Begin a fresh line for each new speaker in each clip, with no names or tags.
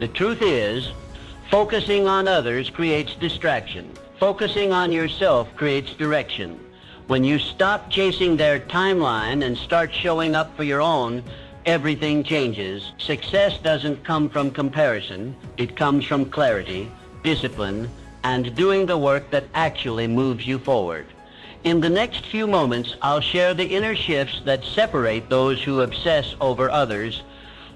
The truth is, focusing on others creates distraction. Focusing on yourself creates direction. When you stop chasing their timeline and start showing up for your own, everything changes. Success doesn't come from comparison. It comes from clarity, discipline, and doing the work that actually moves you forward. In the next few moments, I'll share the inner shifts that separate those who obsess over others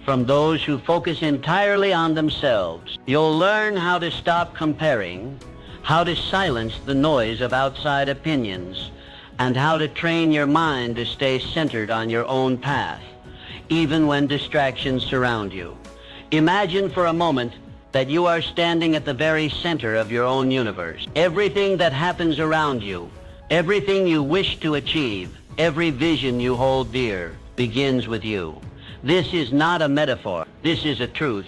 from those who focus entirely on themselves. You'll learn how to stop comparing, how to silence the noise of outside opinions, and how to train your mind to stay centered on your own path, even when distractions surround you. Imagine for a moment that you are standing at the very center of your own universe. Everything that happens around you, everything you wish to achieve, every vision you hold dear, begins with you. This is not a metaphor. This is a truth,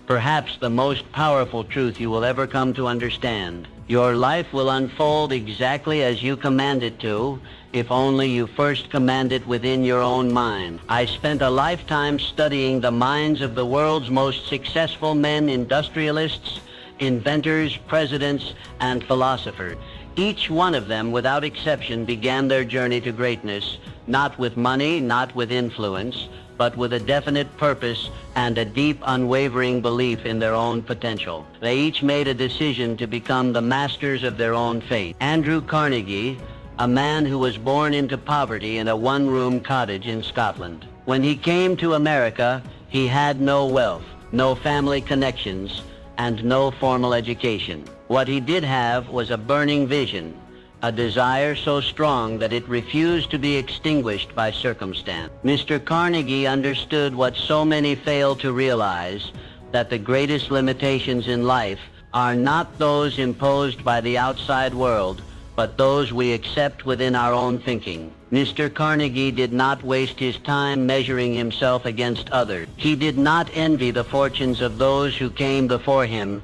perhaps the most powerful truth you will ever come to understand. Your life will unfold exactly as you command it to, if only you first command it within your own mind. I spent a lifetime studying the minds of the world's most successful men, industrialists, inventors, presidents, and philosophers. Each one of them, without exception, began their journey to greatness, not with money, not with influence, but with a definite purpose and a deep, unwavering belief in their own potential. They each made a decision to become the masters of their own fate. Andrew Carnegie, a man who was born into poverty in a one-room cottage in Scotland. When he came to America, he had no wealth, no family connections, and no formal education. What he did have was a burning vision, a desire so strong that it refused to be extinguished by circumstance. Mr. Carnegie understood what so many fail to realize, that the greatest limitations in life are not those imposed by the outside world, but those we accept within our own thinking. Mr. Carnegie did not waste his time measuring himself against others. He did not envy the fortunes of those who came before him,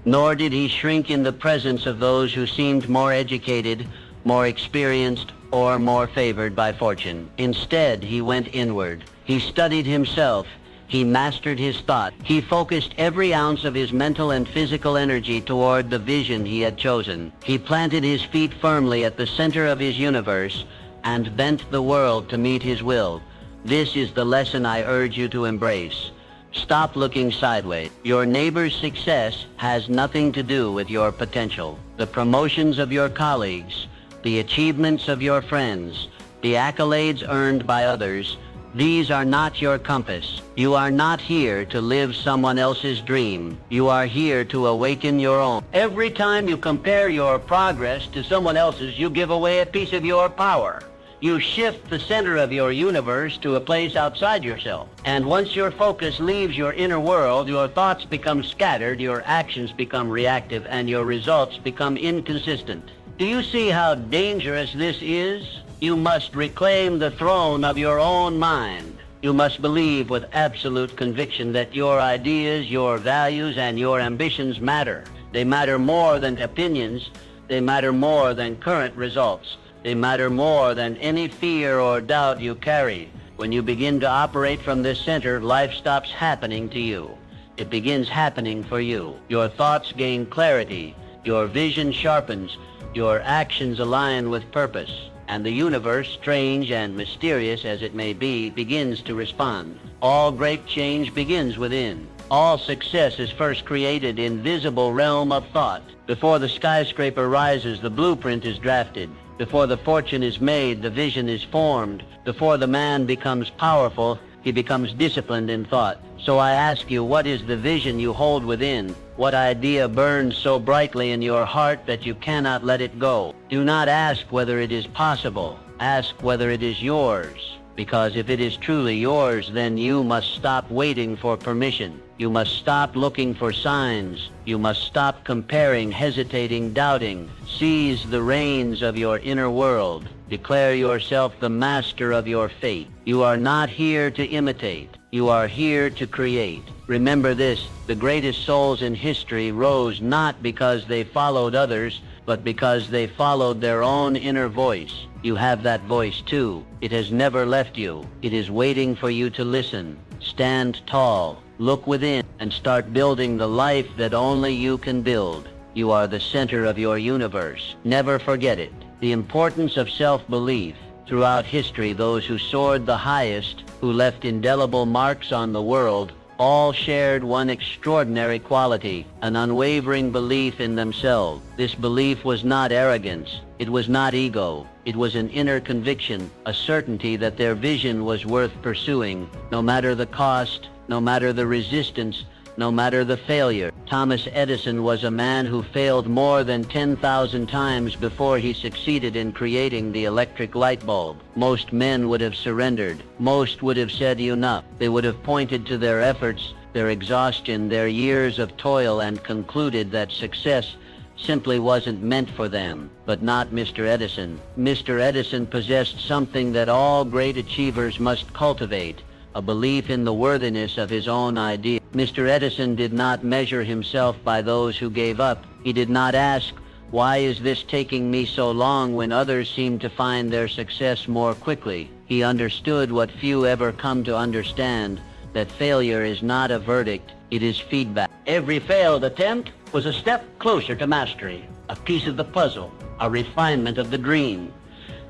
nor did he shrink in the presence of those who seemed more educated, more experienced, or more favored by fortune. Instead, he went inward. He studied himself. He mastered his thought. He focused every ounce of his mental and physical energy toward the vision he had chosen. He planted his feet firmly at the center of his universe and bent the world to meet his will. This is the lesson I urge you to embrace. Stop looking sideways. Your neighbor's success has nothing to do with your potential. The promotions of your colleagues, the achievements of your friends, the accolades earned by others, these are not your compass. You are not here to live someone else's dream. You are here to awaken your own. Every time you compare your progress to someone else's, you give away a piece of your power. You shift the center of your universe to a place outside yourself. And once your focus leaves your inner world, your thoughts become scattered, your actions become reactive, and your results become inconsistent. Do you see how dangerous this is? You must reclaim the throne of your own mind. You must believe with absolute conviction that your ideas, your values, and your ambitions matter. They matter more than opinions. They matter more than current results. They matter more than any fear or doubt you carry. When you begin to operate from this center, life stops happening to you. It begins happening for you. Your thoughts gain clarity. Your vision sharpens. Your actions align with purpose. And the universe, strange and mysterious as it may be, begins to respond. All great change begins within. All success is first created in visible realm of thought. Before the skyscraper rises, the blueprint is drafted. Before the fortune is made, the vision is formed. Before the man becomes powerful, he becomes disciplined in thought. So I ask you, what is the vision you hold within? What idea burns so brightly in your heart that you cannot let it go? Do not ask whether it is possible. Ask whether it is yours. Because if it is truly yours, then you must stop waiting for permission. You must stop looking for signs. You must stop comparing, hesitating, doubting. Seize the reins of your inner world. Declare yourself the master of your fate. You are not here to imitate. You are here to create. Remember this, the greatest souls in history rose not because they followed others, but because they followed their own inner voice. You have that voice too. It has never left you. It is waiting for you to listen. Stand tall. Look within and start building the life that only you can build. You are the center of your universe. Never forget it. The importance of self-belief. Throughout history, those who soared the highest, who left indelible marks on the world, all shared one extraordinary quality, an unwavering belief in themselves. This belief was not arrogance. It was not ego. It was an inner conviction, a certainty that their vision was worth pursuing, no matter the cost, no matter the resistance, no matter the failure. Thomas Edison was a man who failed more than 10,000 times before he succeeded in creating the electric light bulb. Most men would have surrendered. Most would have said enough. They would have pointed to their efforts, their exhaustion, their years of toil, and concluded that success simply wasn't meant for them. But not Mr. Edison. Mr. Edison possessed something that all great achievers must cultivate, a belief in the worthiness of his own idea. Mr. Edison did not measure himself by those who gave up. He did not ask, "Why is this taking me so long when others seem to find their success more quickly?" He understood what few ever come to understand, that failure is not a verdict, it is feedback. Every failed attempt was a step closer to mastery, a piece of the puzzle, a refinement of the dream.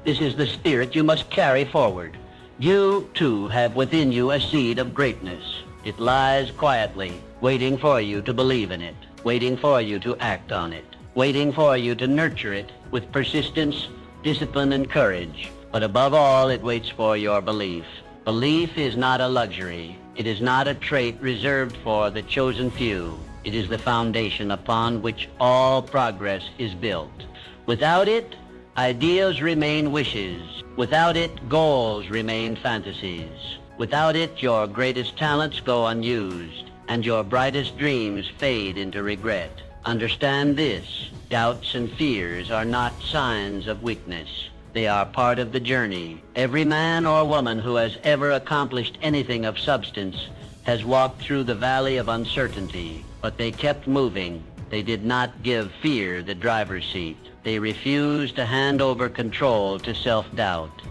This is the spirit you must carry forward. You, too, have within you a seed of greatness. It lies quietly, waiting for you to believe in it, waiting for you to act on it, waiting for you to nurture it with persistence, discipline, and courage. But above all, it waits for your belief. Belief is not a luxury. It is not a trait reserved for the chosen few. It is the foundation upon which all progress is built. Without it, ideas remain wishes. Without it, goals remain fantasies. Without it, your greatest talents go unused, and your brightest dreams fade into regret. Understand this: doubts and fears are not signs of weakness. They are part of the journey. Every man or woman who has ever accomplished anything of substance has walked through the valley of uncertainty, but they kept moving. They did not give fear the driver's seat. They refused to hand over control to self-doubt.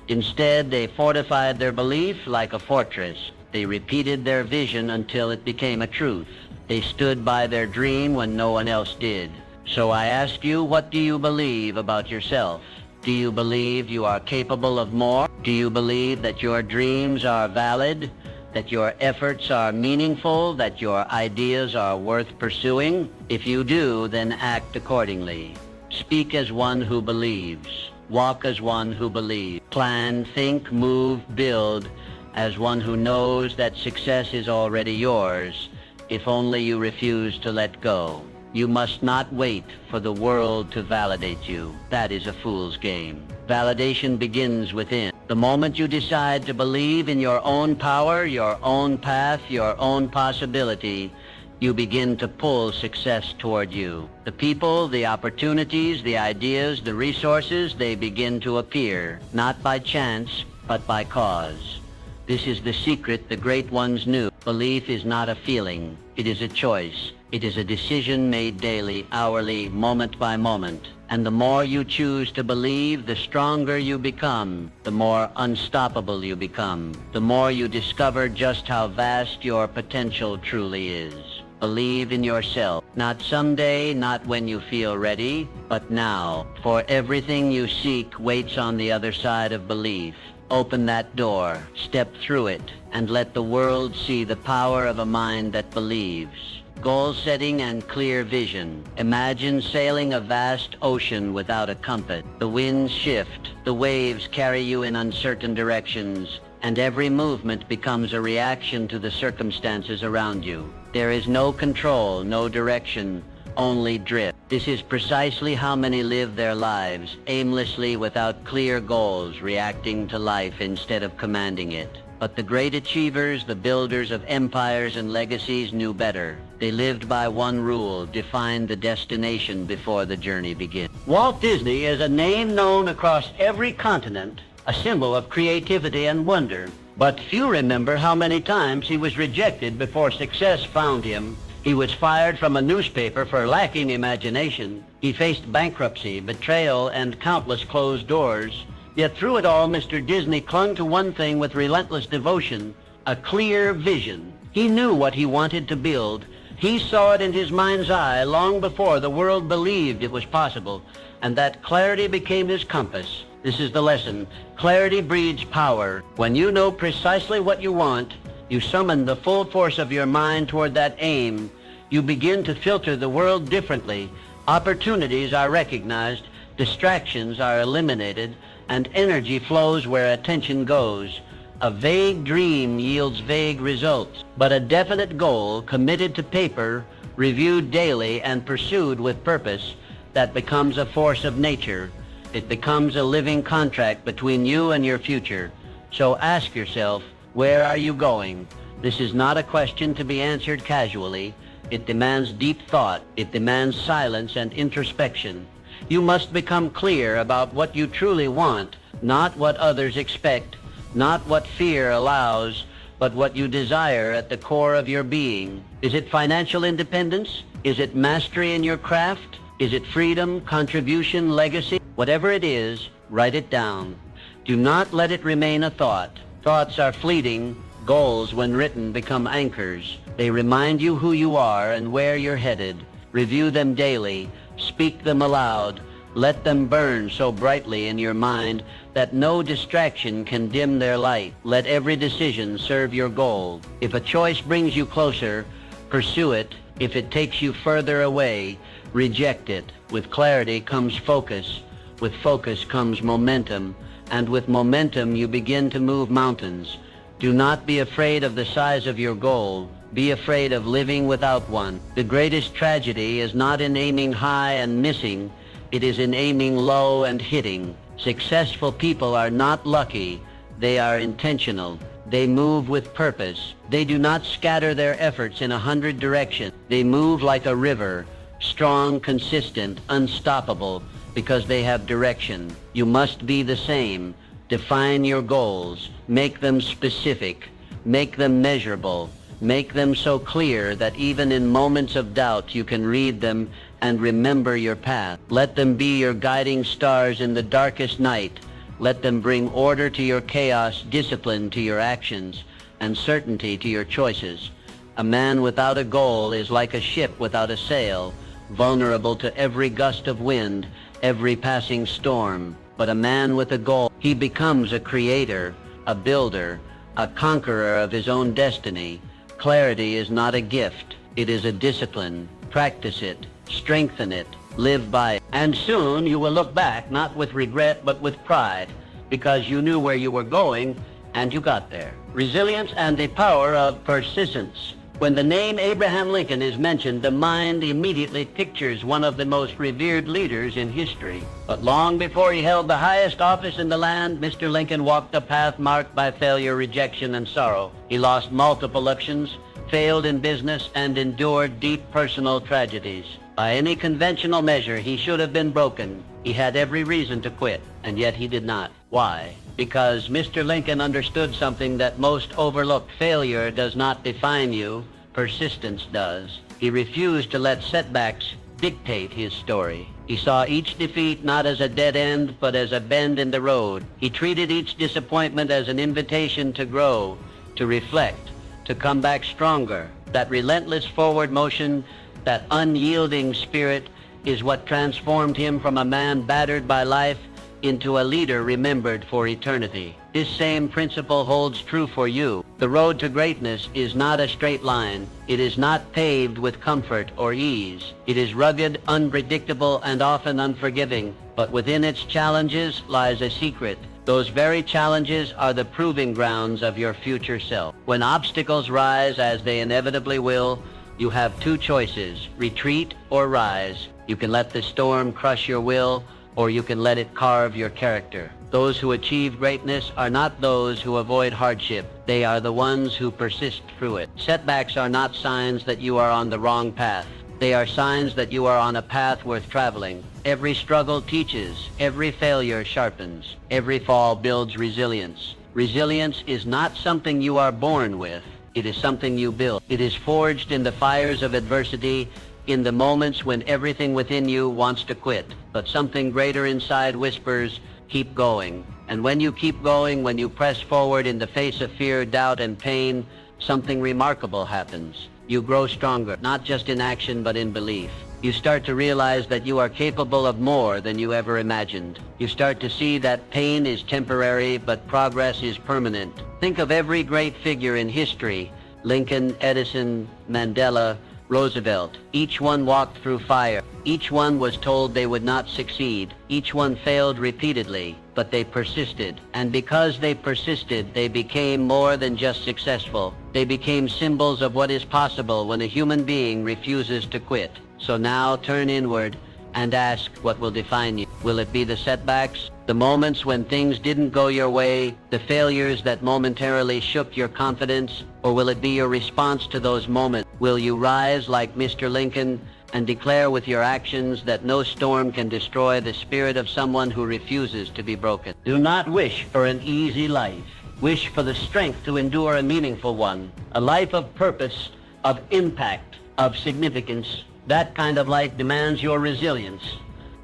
Instead, they fortified their belief like a fortress. They repeated their vision until it became a truth. They stood by their dream when no one else did. So I ask you, what do you believe about yourself? Do you believe you are capable of more? Do you believe that your dreams are valid? That your efforts are meaningful? That your ideas are worth pursuing? If you do, then act accordingly. Speak as one who believes. Walk as one who believes. Plan, think, move, build as one who knows that success is already yours, if only you refuse to let go. You must not wait for the world to validate you. That is a fool's game. Validation begins within. The moment you decide to believe in your own power, your own path, your own possibility, you begin to pull success toward you. The people, the opportunities, the ideas, the resources, they begin to appear, not by chance, but by cause. This is the secret the great ones knew. Belief is not a feeling. It is a choice. It is a decision made daily, hourly, moment by moment. And the more you choose to believe, the stronger you become, the more unstoppable you become, the more you discover just how vast your potential truly is. Believe in yourself. Not someday, not when you feel ready, but now. For everything you seek waits on the other side of belief. Open that door, step through it, and let the world see the power of a mind that believes. Goal setting and clear vision. Imagine sailing a vast ocean without a compass. The winds shift, the waves carry you in uncertain directions, and every movement becomes a reaction to the circumstances around you. There is no control, no direction, only drift. This is precisely how many live their lives, aimlessly without clear goals, reacting to life instead of commanding it. But the great achievers, the builders of empires and legacies knew better. They lived by one rule: define the destination before the journey begins. Walt Disney is a name known across every continent, a symbol of creativity and wonder. But few remember how many times he was rejected before success found him. He was fired from a newspaper for lacking imagination. He faced bankruptcy, betrayal, and countless closed doors. Yet through it all, Mr. Disney clung to one thing with relentless devotion: a clear vision. He knew what he wanted to build. He saw it in his mind's eye long before the world believed it was possible, and that clarity became his compass. This is the lesson. Clarity breeds power. When you know precisely what you want, you summon the full force of your mind toward that aim. You begin to filter the world differently. Opportunities are recognized, distractions are eliminated, and energy flows where attention goes. A vague dream yields vague results, but a definite goal, committed to paper, reviewed daily, and pursued with purpose, that becomes a force of nature. It becomes a living contract between you and your future. So ask yourself, where are you going? This is not a question to be answered casually. It demands deep thought. It demands silence and introspection. You must become clear about what you truly want, not what others expect, not what fear allows, but what you desire at the core of your being. Is it financial independence? Is it mastery in your craft? Is it freedom, contribution, legacy? Whatever it is, write it down. Do not let it remain a thought. Thoughts are fleeting. Goals, when written, become anchors. They remind you who you are and where you're headed. Review them daily. Speak them aloud. Let them burn so brightly in your mind that no distraction can dim their light. Let every decision serve your goal. If a choice brings you closer, pursue it. If it takes you further away, reject it. With clarity comes focus. With focus comes momentum. And with momentum you begin to move mountains. Do not be afraid of the size of your goal. Be afraid of living without one. The greatest tragedy is not in aiming high and missing. It is in aiming low and hitting. Successful people are not lucky. They are intentional. They move with purpose. They do not scatter their efforts in 100 directions. They move like a river, strong, consistent, unstoppable, because they have direction. You must be the same. Define your goals. Make them specific. Make them measurable. Make them so clear that even in moments of doubt you can read them and remember your path. Let them be your guiding stars in the darkest night. Let them bring order to your chaos, discipline to your actions, and certainty to your choices. A man without a goal is like a ship without a sail, vulnerable to every gust of wind, every passing storm. But a man with a goal, he becomes a creator, a builder, a conqueror of his own destiny. Clarity is not a gift. It is a discipline. Practice it. Strengthen it. Live by it. And soon you will look back, not with regret, but with pride, because you knew where you were going and you got there. Resilience and the power of persistence. When the name Abraham Lincoln is mentioned, the mind immediately pictures one of the most revered leaders in history. But long before he held the highest office in the land, Mr. Lincoln walked a path marked by failure, rejection, and sorrow. He lost multiple elections, failed in business, and endured deep personal tragedies. By any conventional measure, he should have been broken. He had every reason to quit, and yet he did not. Why? Because Mr. Lincoln understood something that most overlook. Failure does not define you. Persistence does. He refused to let setbacks dictate his story. He saw each defeat not as a dead end, but as a bend in the road. He treated each disappointment as an invitation to grow, to reflect, to come back stronger. That relentless forward motion, that unyielding spirit, is what transformed him from a man battered by life into a leader remembered for eternity. This same principle holds true for you. The road to greatness is not a straight line. It is not paved with comfort or ease. It is rugged, unpredictable, and often unforgiving. But within its challenges lies a secret. Those very challenges are the proving grounds of your future self. When obstacles rise, as they inevitably will, you have two choices: retreat or rise. You can let the storm crush your will, or you can let it carve your character. Those who achieve greatness are not those who avoid hardship. They are the ones who persist through it. Setbacks are not signs that you are on the wrong path. They are signs that you are on a path worth traveling. Every struggle teaches. Every failure sharpens. Every fall builds resilience. Resilience is not something you are born with. It is something you build. It is forged in the fires of adversity, in the moments when everything within you wants to quit, but something greater inside whispers, keep going. And when you keep going, when you press forward in the face of fear, doubt, and pain, something remarkable happens. You grow stronger, not just in action but in belief. You start to realize that you are capable of more than you ever imagined. You start to see that pain is temporary, but progress is permanent. Think of every great figure in history: Lincoln, Edison, Mandela, Roosevelt. Each one walked through fire. Each one was told they would not succeed. Each one failed repeatedly, but they persisted. And because they persisted, they became more than just successful. They became symbols of what is possible when a human being refuses to quit. So now turn inward and ask, what will define you? Will it be the setbacks, the moments when things didn't go your way, the failures that momentarily shook your confidence? Or will it be your response to those moments? Will you rise like Mr. Lincoln and declare with your actions that no storm can destroy the spirit of someone who refuses to be broken? Do not wish for an easy life. Wish for the strength to endure a meaningful one, a life of purpose, of impact, of significance. That kind of life demands your resilience.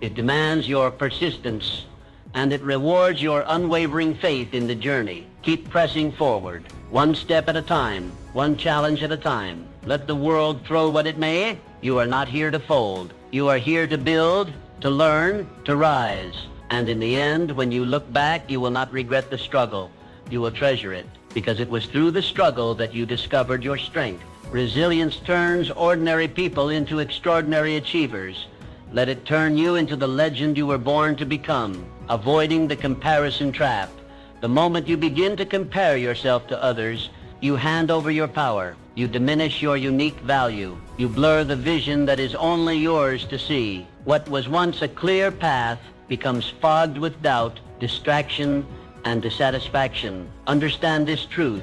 It demands your persistence, and it rewards your unwavering faith in the journey. Keep pressing forward, one step at a time, one challenge at a time. Let the world throw what it may. You are not here to fold. You are here to build, to learn, to rise. And in the end, when you look back, you will not regret the struggle. You will treasure it, because it was through the struggle that you discovered your strength. Resilience turns ordinary people into extraordinary achievers. Let it turn you into the legend you were born to become, avoiding the comparison trap. The moment you begin to compare yourself to others, you hand over your power. You diminish your unique value. You blur the vision that is only yours to see. What was once a clear path becomes fogged with doubt, distraction, and dissatisfaction. Understand this truth.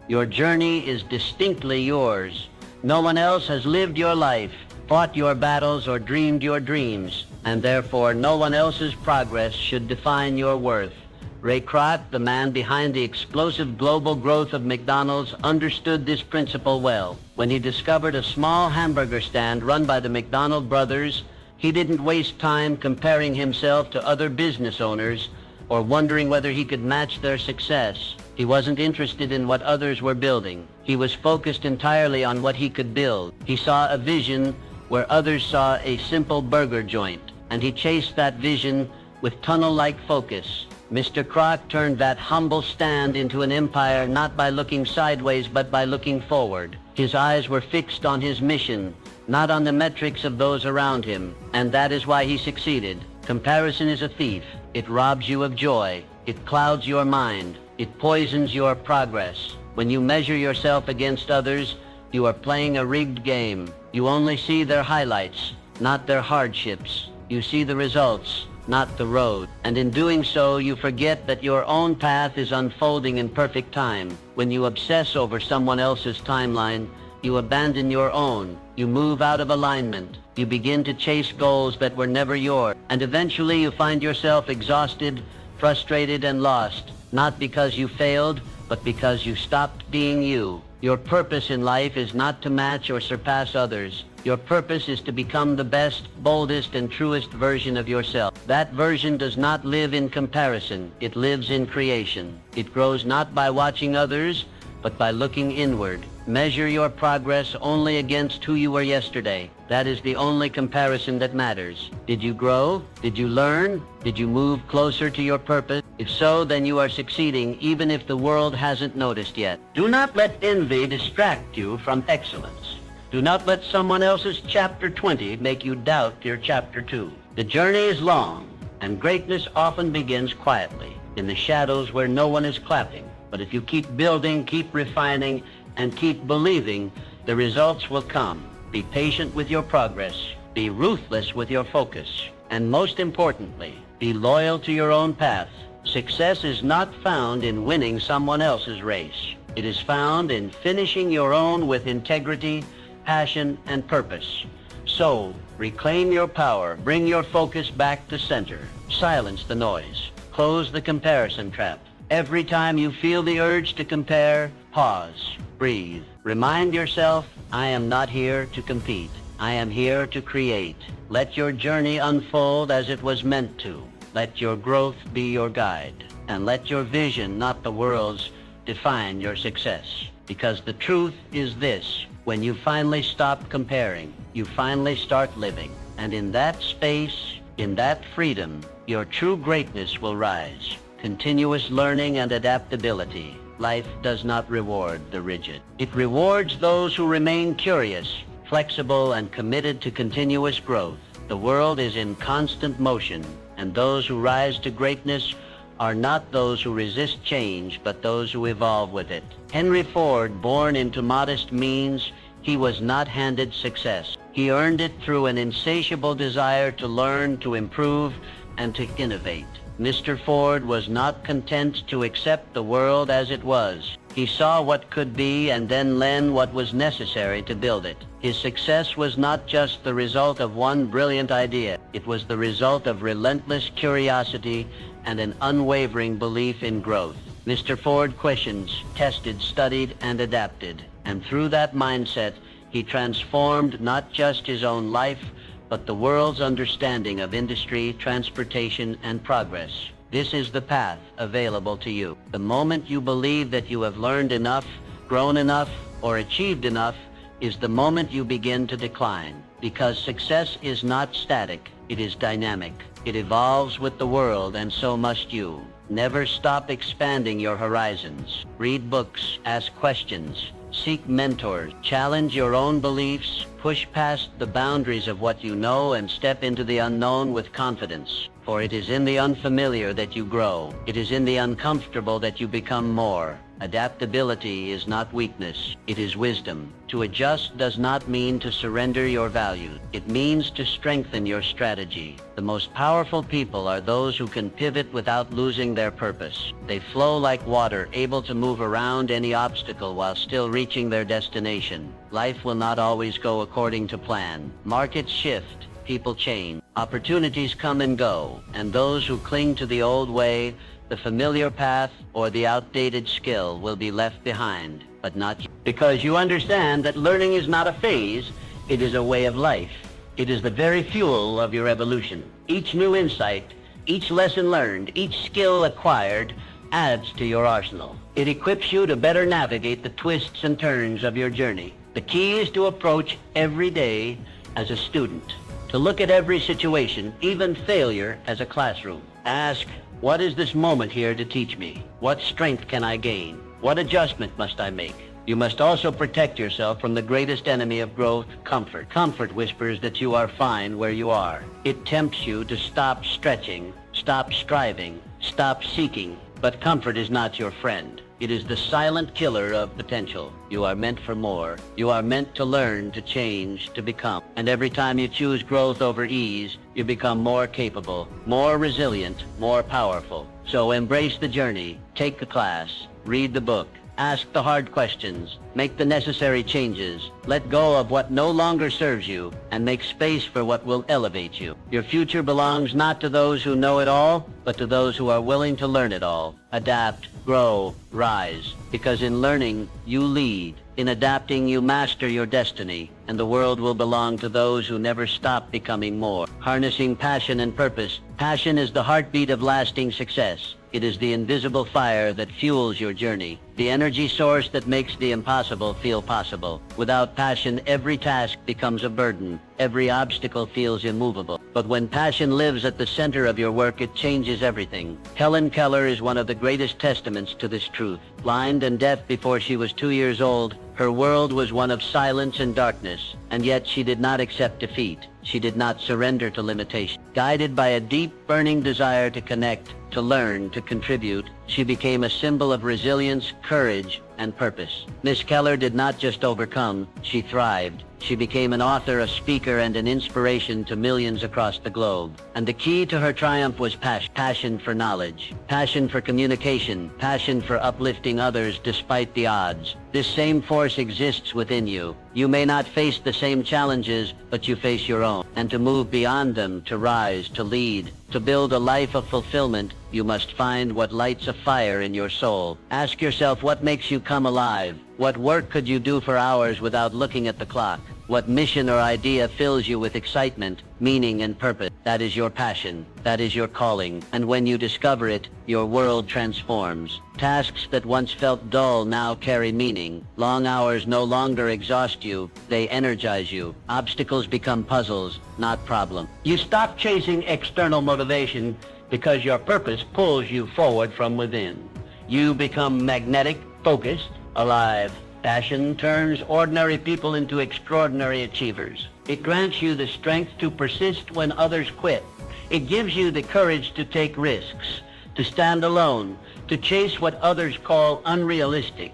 Your journey is distinctly yours. No one else has lived your life, fought your battles, or dreamed your dreams, and therefore no one else's progress should define your worth. Ray Kroc, the man behind the explosive global growth of McDonald's, understood this principle well. When he discovered a small hamburger stand run by the McDonald brothers, he didn't waste time comparing himself to other business owners or wondering whether he could match their success. He wasn't interested in what others were building. He was focused entirely on what he could build. He saw a vision where others saw a simple burger joint, and he chased that vision with tunnel-like focus. Mr. Kroc turned that humble stand into an empire not by looking sideways but by looking forward. His eyes were fixed on his mission, not on the metrics of those around him, and that is why he succeeded. Comparison is a thief. It robs you of joy. It clouds your mind. It poisons your progress. When you measure yourself against others, you are playing a rigged game. You only see their highlights, not their hardships. You see the results, not the road. And in doing so, you forget that your own path is unfolding in perfect time. When you obsess over someone else's timeline, you abandon your own. You move out of alignment. You begin to chase goals that were never yours. And eventually you find yourself exhausted, frustrated, and lost. Not because you failed, but because you stopped being you. Your purpose in life is not to match or surpass others. Your purpose is to become the best, boldest, and truest version of yourself. That version does not live in comparison. It lives in creation. It grows not by watching others, but by looking inward. Measure your progress only against who you were yesterday. That is the only comparison that matters. Did you grow? Did you learn? Did you move closer to your purpose? If so, then you are succeeding, even if the world hasn't noticed yet. Do not let envy distract you from excellence. Do not let someone else's chapter 20 make you doubt your chapter 2. The journey is long, and greatness often begins quietly, in the shadows where no one is clapping. But if you keep building, keep refining, and keep believing, the results will come. Be patient with your progress. Be ruthless with your focus. And most importantly, be loyal to your own path. Success is not found in winning someone else's race. It is found in finishing your own with integrity, passion, and purpose. So, reclaim your power. Bring your focus back to center. Silence the noise. Close the comparison trap. Every time you feel the urge to compare, pause, breathe. Remind yourself, I am not here to compete. I am here to create. Let your journey unfold as it was meant to. Let your growth be your guide. And let your vision, not the world's, define your success. Because the truth is this: when you finally stop comparing, you finally start living. And in that space, in that freedom, your true greatness will rise. Continuous learning and adaptability. Life does not reward the rigid. It rewards those who remain curious, flexible, and committed to continuous growth. The world is in constant motion, and those who rise to greatness are not those who resist change, but those who evolve with it. Henry Ford, born into modest means, he was not handed success. He earned it through an insatiable desire to learn, to improve, and to innovate. Mr. Ford was not content to accept the world as it was. He saw what could be and then learned what was necessary to build it. His success was not just the result of one brilliant idea. It was the result of relentless curiosity and an unwavering belief in growth. Mr. Ford questions, tested, studied, and adapted. And through that mindset, he transformed not just his own life, but the world's understanding of industry, transportation, and progress. This is the path available to you. The moment you believe that you have learned enough, grown enough, or achieved enough, is the moment you begin to decline. Because success is not static, it is dynamic. It evolves with the world, and so must you. Never stop expanding your horizons. Read books, ask questions, seek mentors, challenge your own beliefs, push past the boundaries of what you know, and step into the unknown with confidence. For it is in the unfamiliar that you grow. It is in the uncomfortable that you become more. Adaptability is not weakness, it is wisdom. To adjust does not mean to surrender your values. It means to strengthen your strategy. The most powerful people are those who can pivot without losing their purpose. They flow like water, able to move around any obstacle while still reaching their destination. Life will not always go according to plan. Markets shift, people change, opportunities come and go, and those who cling to the old way, the familiar path, or the outdated skill will be left behind, but not you. Because you understand that learning is not a phase, it is a way of life. It is the very fuel of your evolution. Each new insight, each lesson learned, each skill acquired adds to your arsenal. It equips you to better navigate the twists and turns of your journey. The key is to approach every day as a student, to look at every situation, even failure, as a classroom. Ask, what is this moment here to teach me? What strength can I gain? What adjustment must I make? You must also protect yourself from the greatest enemy of growth, comfort. Comfort whispers that you are fine where you are. It tempts you to stop stretching, stop striving, stop seeking. But comfort is not your friend. It is the silent killer of potential. You are meant for more. You are meant to learn, to change, to become. And every time you choose growth over ease, you become more capable, more resilient, more powerful. So embrace the journey, take the class, read the book, ask the hard questions, make the necessary changes, let go of what no longer serves you, and make space for what will elevate you. Your future belongs not to those who know it all, but to those who are willing to learn it all. Adapt, grow, rise. Because in learning, you lead. In adapting, you master your destiny, and the world will belong to those who never stop becoming more. Harnessing passion and purpose. Passion is the heartbeat of lasting success. It is the invisible fire that fuels your journey, the energy source that makes the impossible feel possible. Without passion, every task becomes a burden. Every obstacle feels immovable. But when passion lives at the center of your work, it changes everything. Helen Keller is one of the greatest testaments to this truth. Blind and deaf before she was 2 years old, her world was one of silence and darkness, and yet she did not accept defeat. She did not surrender to limitation. Guided by a deep, burning desire to connect, to learn, to contribute, she became a symbol of resilience, courage, and purpose. Miss Keller did not just overcome, she thrived. She became an author, a speaker, and an inspiration to millions across the globe. And the key to her triumph was passion for knowledge, passion for communication, passion for uplifting others despite the odds. This same force exists within you. You may not face the same challenges, but you face your own. And to move beyond them, to rise, to lead, to build a life of fulfillment, you must find what lights a fire in your soul. Ask yourself what makes you come alive. What work could you do for hours without looking at the clock? What mission or idea fills you with excitement, meaning, and purpose? That is your passion. That is your calling. And when you discover it, your world transforms. Tasks that once felt dull now carry meaning. Long hours no longer exhaust you. They energize you. Obstacles become puzzles, not problems. You stop chasing external motivation because your purpose pulls you forward from within. You become magnetic, focused, alive. Passion turns ordinary people into extraordinary achievers. It grants you the strength to persist when others quit. It gives you the courage to take risks, to stand alone, to chase what others call unrealistic.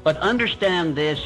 But understand this,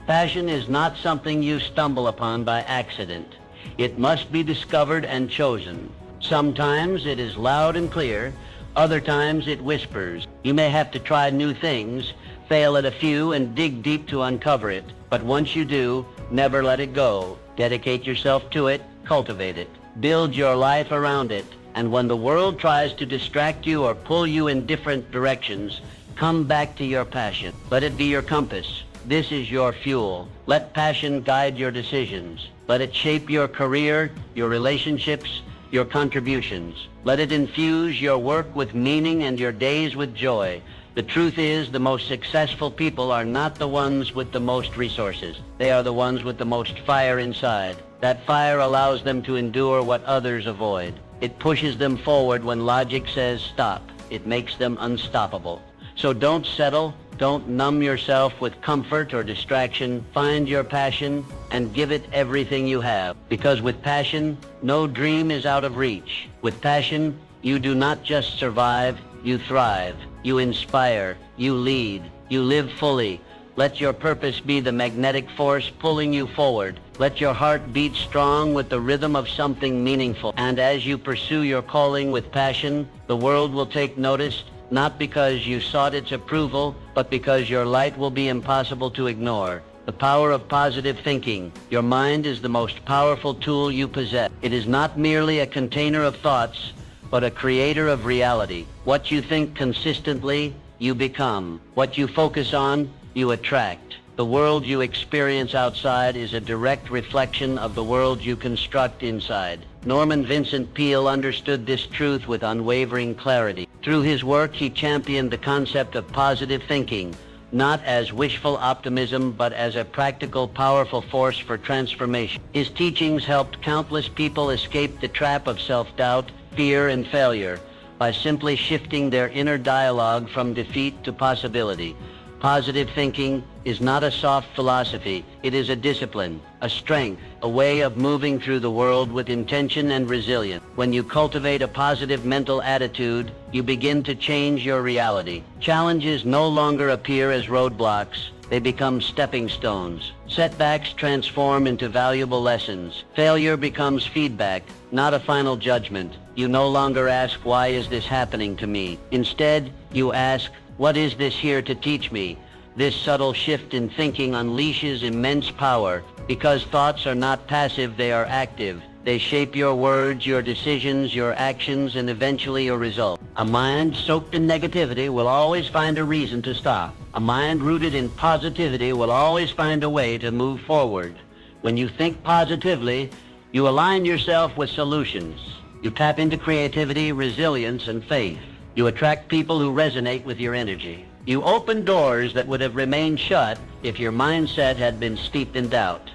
passion is not something you stumble upon by accident. It must be discovered and chosen. Sometimes it is loud and clear, other times it whispers. You may have to try new things, fail at a few, and dig deep to uncover it. But once you do, never let it go. Dedicate yourself to it, cultivate it. Build your life around it. And when the world tries to distract you or pull you in different directions, come back to your passion. Let it be your compass. This is your fuel. Let passion guide your decisions. Let it shape your career, your relationships, your contributions. Let it infuse your work with meaning and your days with joy. The truth is, the most successful people are not the ones with the most resources. They are the ones with the most fire inside. That fire allows them to endure what others avoid. It pushes them forward when logic says stop. It makes them unstoppable. So don't settle. Don't numb yourself with comfort or distraction. Find your passion and give it everything you have. Because with passion, no dream is out of reach. With passion, you do not just survive, you thrive. You inspire, you lead, you live fully. Let your purpose be the magnetic force pulling you forward. Let your heart beat strong with the rhythm of something meaningful. And as you pursue your calling with passion, the world will take notice, not because you sought its approval, but because your light will be impossible to ignore. The power of positive thinking. Your mind is the most powerful tool you possess. It is not merely a container of thoughts, but a creator of reality. What you think consistently, you become. What you focus on, you attract. The world you experience outside is a direct reflection of the world you construct inside. Norman Vincent Peale understood this truth with unwavering clarity. Through his work, he championed the concept of positive thinking, not as wishful optimism, but as a practical, powerful force for transformation. His teachings helped countless people escape the trap of self-doubt, fear, and failure by simply shifting their inner dialogue from defeat to possibility. Positive thinking is not a soft philosophy. It is a discipline, a strength, a way of moving through the world with intention and resilience. When you cultivate a positive mental attitude, you begin to change your reality. Challenges no longer appear as roadblocks. They become stepping stones. Setbacks transform into valuable lessons. Failure becomes feedback, not a final judgment. You no longer ask, why is this happening to me? Instead, you ask, what is this here to teach me? This subtle shift in thinking unleashes immense power. Because thoughts are not passive, they are active. They shape your words, your decisions, your actions, and eventually your results. A mind soaked in negativity will always find a reason to stop. A mind rooted in positivity will always find a way to move forward. When you think positively, you align yourself with solutions. You tap into creativity, resilience, and faith. You attract people who resonate with your energy. You open doors that would have remained shut if your mindset had been steeped in doubt.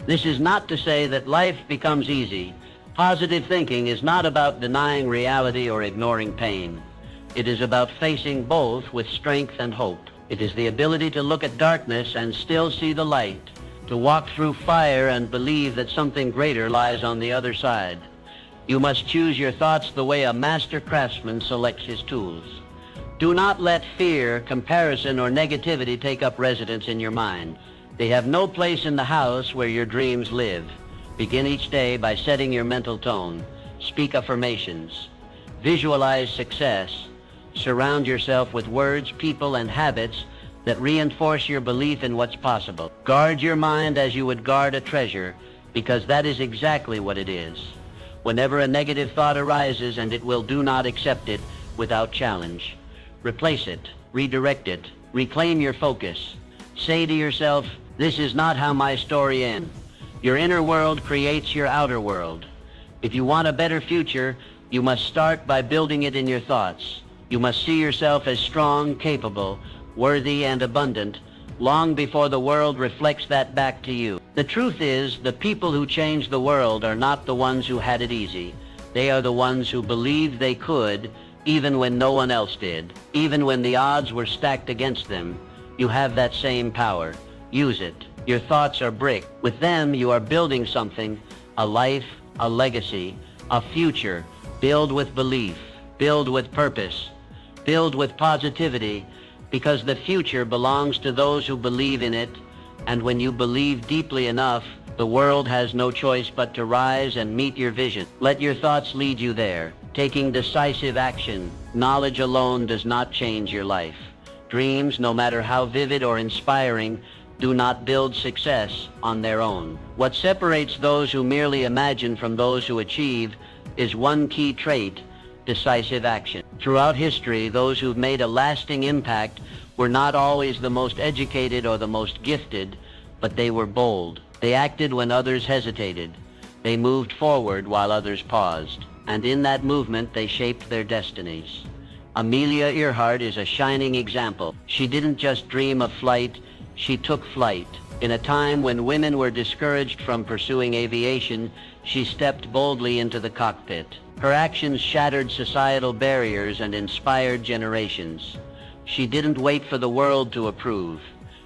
This is not to say that life becomes easy. Positive thinking is not about denying reality or ignoring pain. It is about facing both with strength and hope. It is the ability to look at darkness and still see the light, to walk through fire and believe that something greater lies on the other side. You must choose your thoughts the way a master craftsman selects his tools. Do not let fear, comparison, or negativity take up residence in your mind. They have no place in the house where your dreams live. Begin each day by setting your mental tone. Speak affirmations. Visualize success. Surround yourself with words, people, and habits that reinforce your belief in what's possible. Guard your mind as you would guard a treasure, because that is exactly what it is. Whenever a negative thought arises, and it will, do not accept it without challenge. Replace it, redirect it, reclaim your focus. Say to yourself, this is not how my story ends. Your inner world creates your outer world. If you want a better future, you must start by building it in your thoughts. You must see yourself as strong, capable, worthy, and abundant long before the world reflects that back to you. The truth is, the people who change the world are not the ones who had it easy. They are the ones who believed they could, even when no one else did, even when the odds were stacked against them. You have that same power. Use it. Your thoughts are brick. With them, you are building something, a life, a legacy, a future. Build with belief. Build with purpose. Build with positivity, because the future belongs to those who believe in it, and when you believe deeply enough, the world has no choice but to rise and meet your vision. Let your thoughts lead you there, taking decisive action. Knowledge alone does not change your life. Dreams, no matter how vivid or inspiring, do not build success on their own. What separates those who merely imagine from those who achieve is one key trait: decisive action. Throughout history, those who've made a lasting impact were not always the most educated or the most gifted, but they were bold. They acted when others hesitated. They moved forward while others paused. And in that movement, they shaped their destinies. Amelia Earhart is a shining example. She didn't just dream of flight, she took flight. In a time when women were discouraged from pursuing aviation, she stepped boldly into the cockpit. Her actions shattered societal barriers and inspired generations. She didn't wait for the world to approve.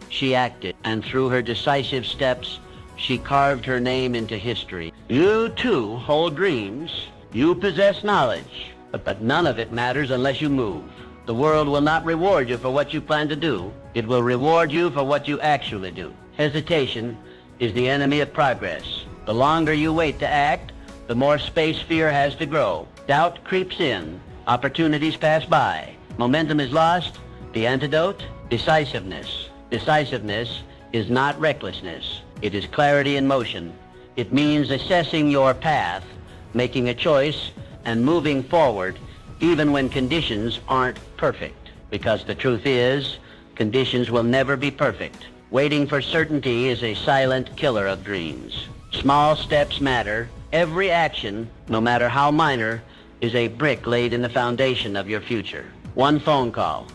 She acted, and through her decisive steps, she carved her name into history. You, too, hold dreams. You possess knowledge, but none of it matters unless you move. The world will not reward you for what you plan to do. It will reward you for what you actually do. Hesitation is the enemy of progress. The longer you wait to act, the more space fear has to grow. Doubt creeps in. Opportunities pass by. Momentum is lost. The antidote? Decisiveness. Decisiveness is not recklessness. It is clarity in motion. It means assessing your path, making a choice, and moving forward even when conditions aren't perfect. Because the truth is, conditions will never be perfect. Waiting for certainty is a silent killer of dreams. Small steps matter. Every action, no matter how minor, is a brick laid in the foundation of your future. One phone call,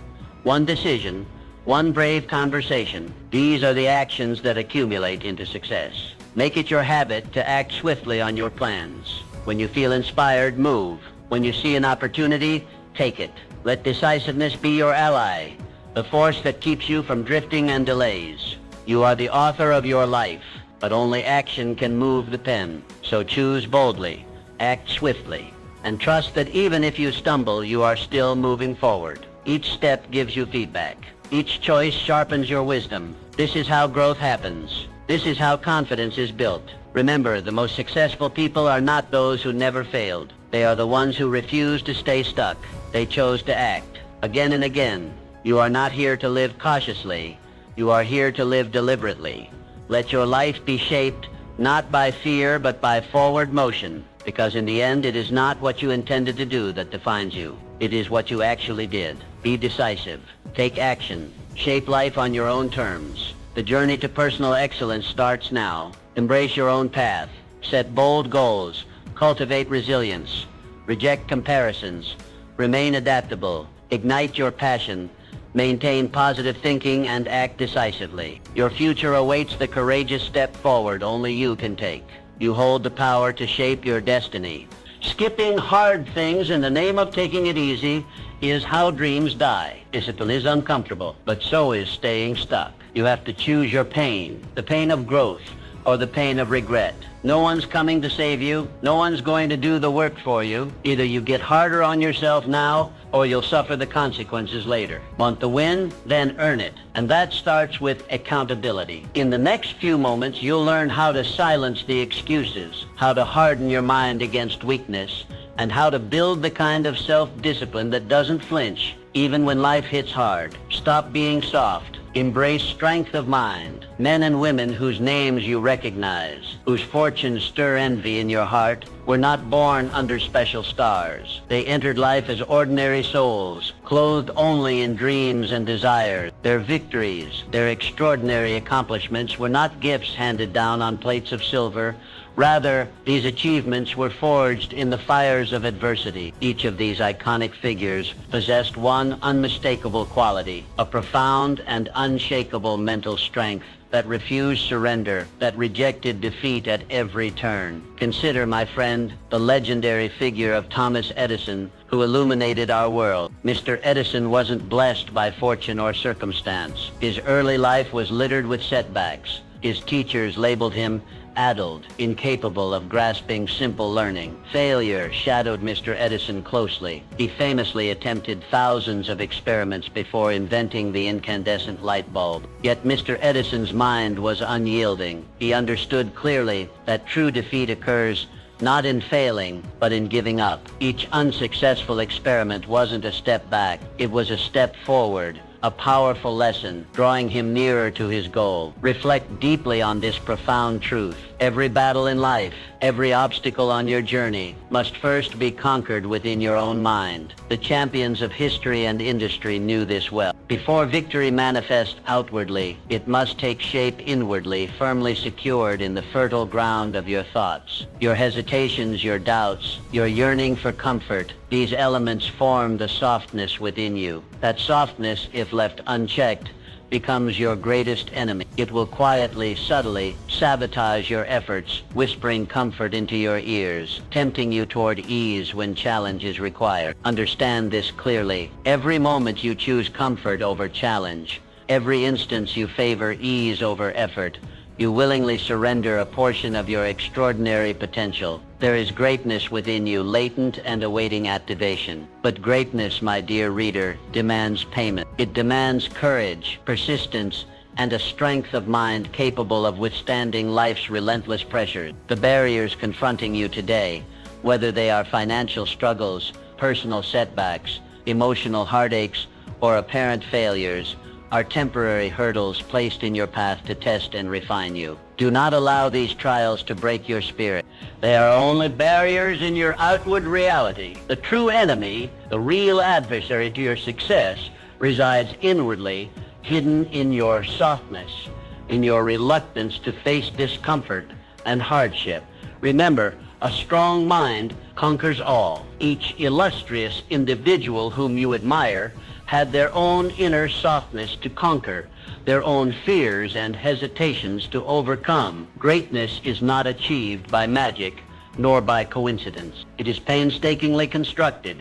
one decision, one brave conversation. These are the actions that accumulate into success. Make it your habit to act swiftly on your plans. When you feel inspired, move. When you see an opportunity, take it. Let decisiveness be your ally, the force that keeps you from drifting and delays. You are the author of your life, but only action can move the pen. So choose boldly, act swiftly, and trust that even if you stumble, you are still moving forward. Each step gives you feedback. Each choice sharpens your wisdom. This is how growth happens. This is how confidence is built. Remember, the most successful people are not those who never failed. They are the ones who refused to stay stuck. They chose to act. Again and again. You are not here to live cautiously. You are here to live deliberately. Let your life be shaped not by fear, but by forward motion. Because in the end, it is not what you intended to do that defines you. It is what you actually did. Be decisive. Take action. Shape life on your own terms. The journey to personal excellence starts now. Embrace your own path. Set bold goals. Cultivate resilience. Reject comparisons. Remain adaptable. Ignite your passion. Maintain positive thinking and act decisively. Your future awaits the courageous step forward only you can take. You hold the power to shape your destiny. Skipping hard things in the name of taking it easy is how dreams die. Discipline is uncomfortable, but so is staying stuck. You have to choose your pain, the pain of growth or the pain of regret. No one's coming to save you. No one's going to do the work for you. Either you get harder on yourself now or you'll suffer the consequences later. Want the win? Then earn it. And that starts with accountability. In the next few moments, you'll learn how to silence the excuses, how to harden your mind against weakness, and how to build the kind of self-discipline that doesn't flinch, even when life hits hard. Stop being soft. Embrace strength of mind. Men and women whose names you recognize, whose fortunes stir envy in your heart, were not born under special stars. They entered life as ordinary souls, clothed only in dreams and desires. Their victories, their extraordinary accomplishments were not gifts handed down on plates of silver. Rather, these achievements were forged in the fires of adversity. Each of these iconic figures possessed one unmistakable quality, a profound and unshakable mental strength that refused surrender, that rejected defeat at every turn. Consider, my friend, the legendary figure of Thomas Edison, who illuminated our world. Mr. Edison wasn't blessed by fortune or circumstance. His early life was littered with setbacks. His teachers labeled him addled, incapable of grasping simple learning. Failure shadowed Mr. Edison closely. He famously attempted thousands of experiments before inventing the incandescent light bulb. Yet Mr. Edison's mind was unyielding. He understood clearly that true defeat occurs not in failing, but in giving up. Each unsuccessful experiment wasn't a step back. It was a step forward, a powerful lesson, drawing him nearer to his goal. Reflect deeply on this profound truth. Every battle in life, every obstacle on your journey must first be conquered within your own mind. The champions of history and industry knew this well. Before victory manifests outwardly, it must take shape inwardly, firmly secured in the fertile ground of your thoughts. Your hesitations, your doubts, your yearning for comfort, these elements form the softness within you. That softness, if left unchecked, becomes your greatest enemy. It will quietly, subtly sabotage your efforts, whispering comfort into your ears, tempting you toward ease when challenge is required. Understand this clearly. Every moment you choose comfort over challenge, every instance you favor ease over effort, you willingly surrender a portion of your extraordinary potential. There is greatness within you, latent and awaiting activation. But greatness, my dear reader, demands payment. It demands courage, persistence, and a strength of mind capable of withstanding life's relentless pressures. The barriers confronting you today, whether they are financial struggles, personal setbacks, emotional heartaches, or apparent failures, are temporary hurdles placed in your path to test and refine you. Do not allow these trials to break your spirit. They are only barriers in your outward reality. The true enemy, the real adversary to your success, resides inwardly, hidden in your softness, in your reluctance to face discomfort and hardship. Remember, a strong mind conquers all. Each illustrious individual whom you admire had their own inner softness to conquer, their own fears and hesitations to overcome. Greatness is not achieved by magic nor by coincidence. It is painstakingly constructed,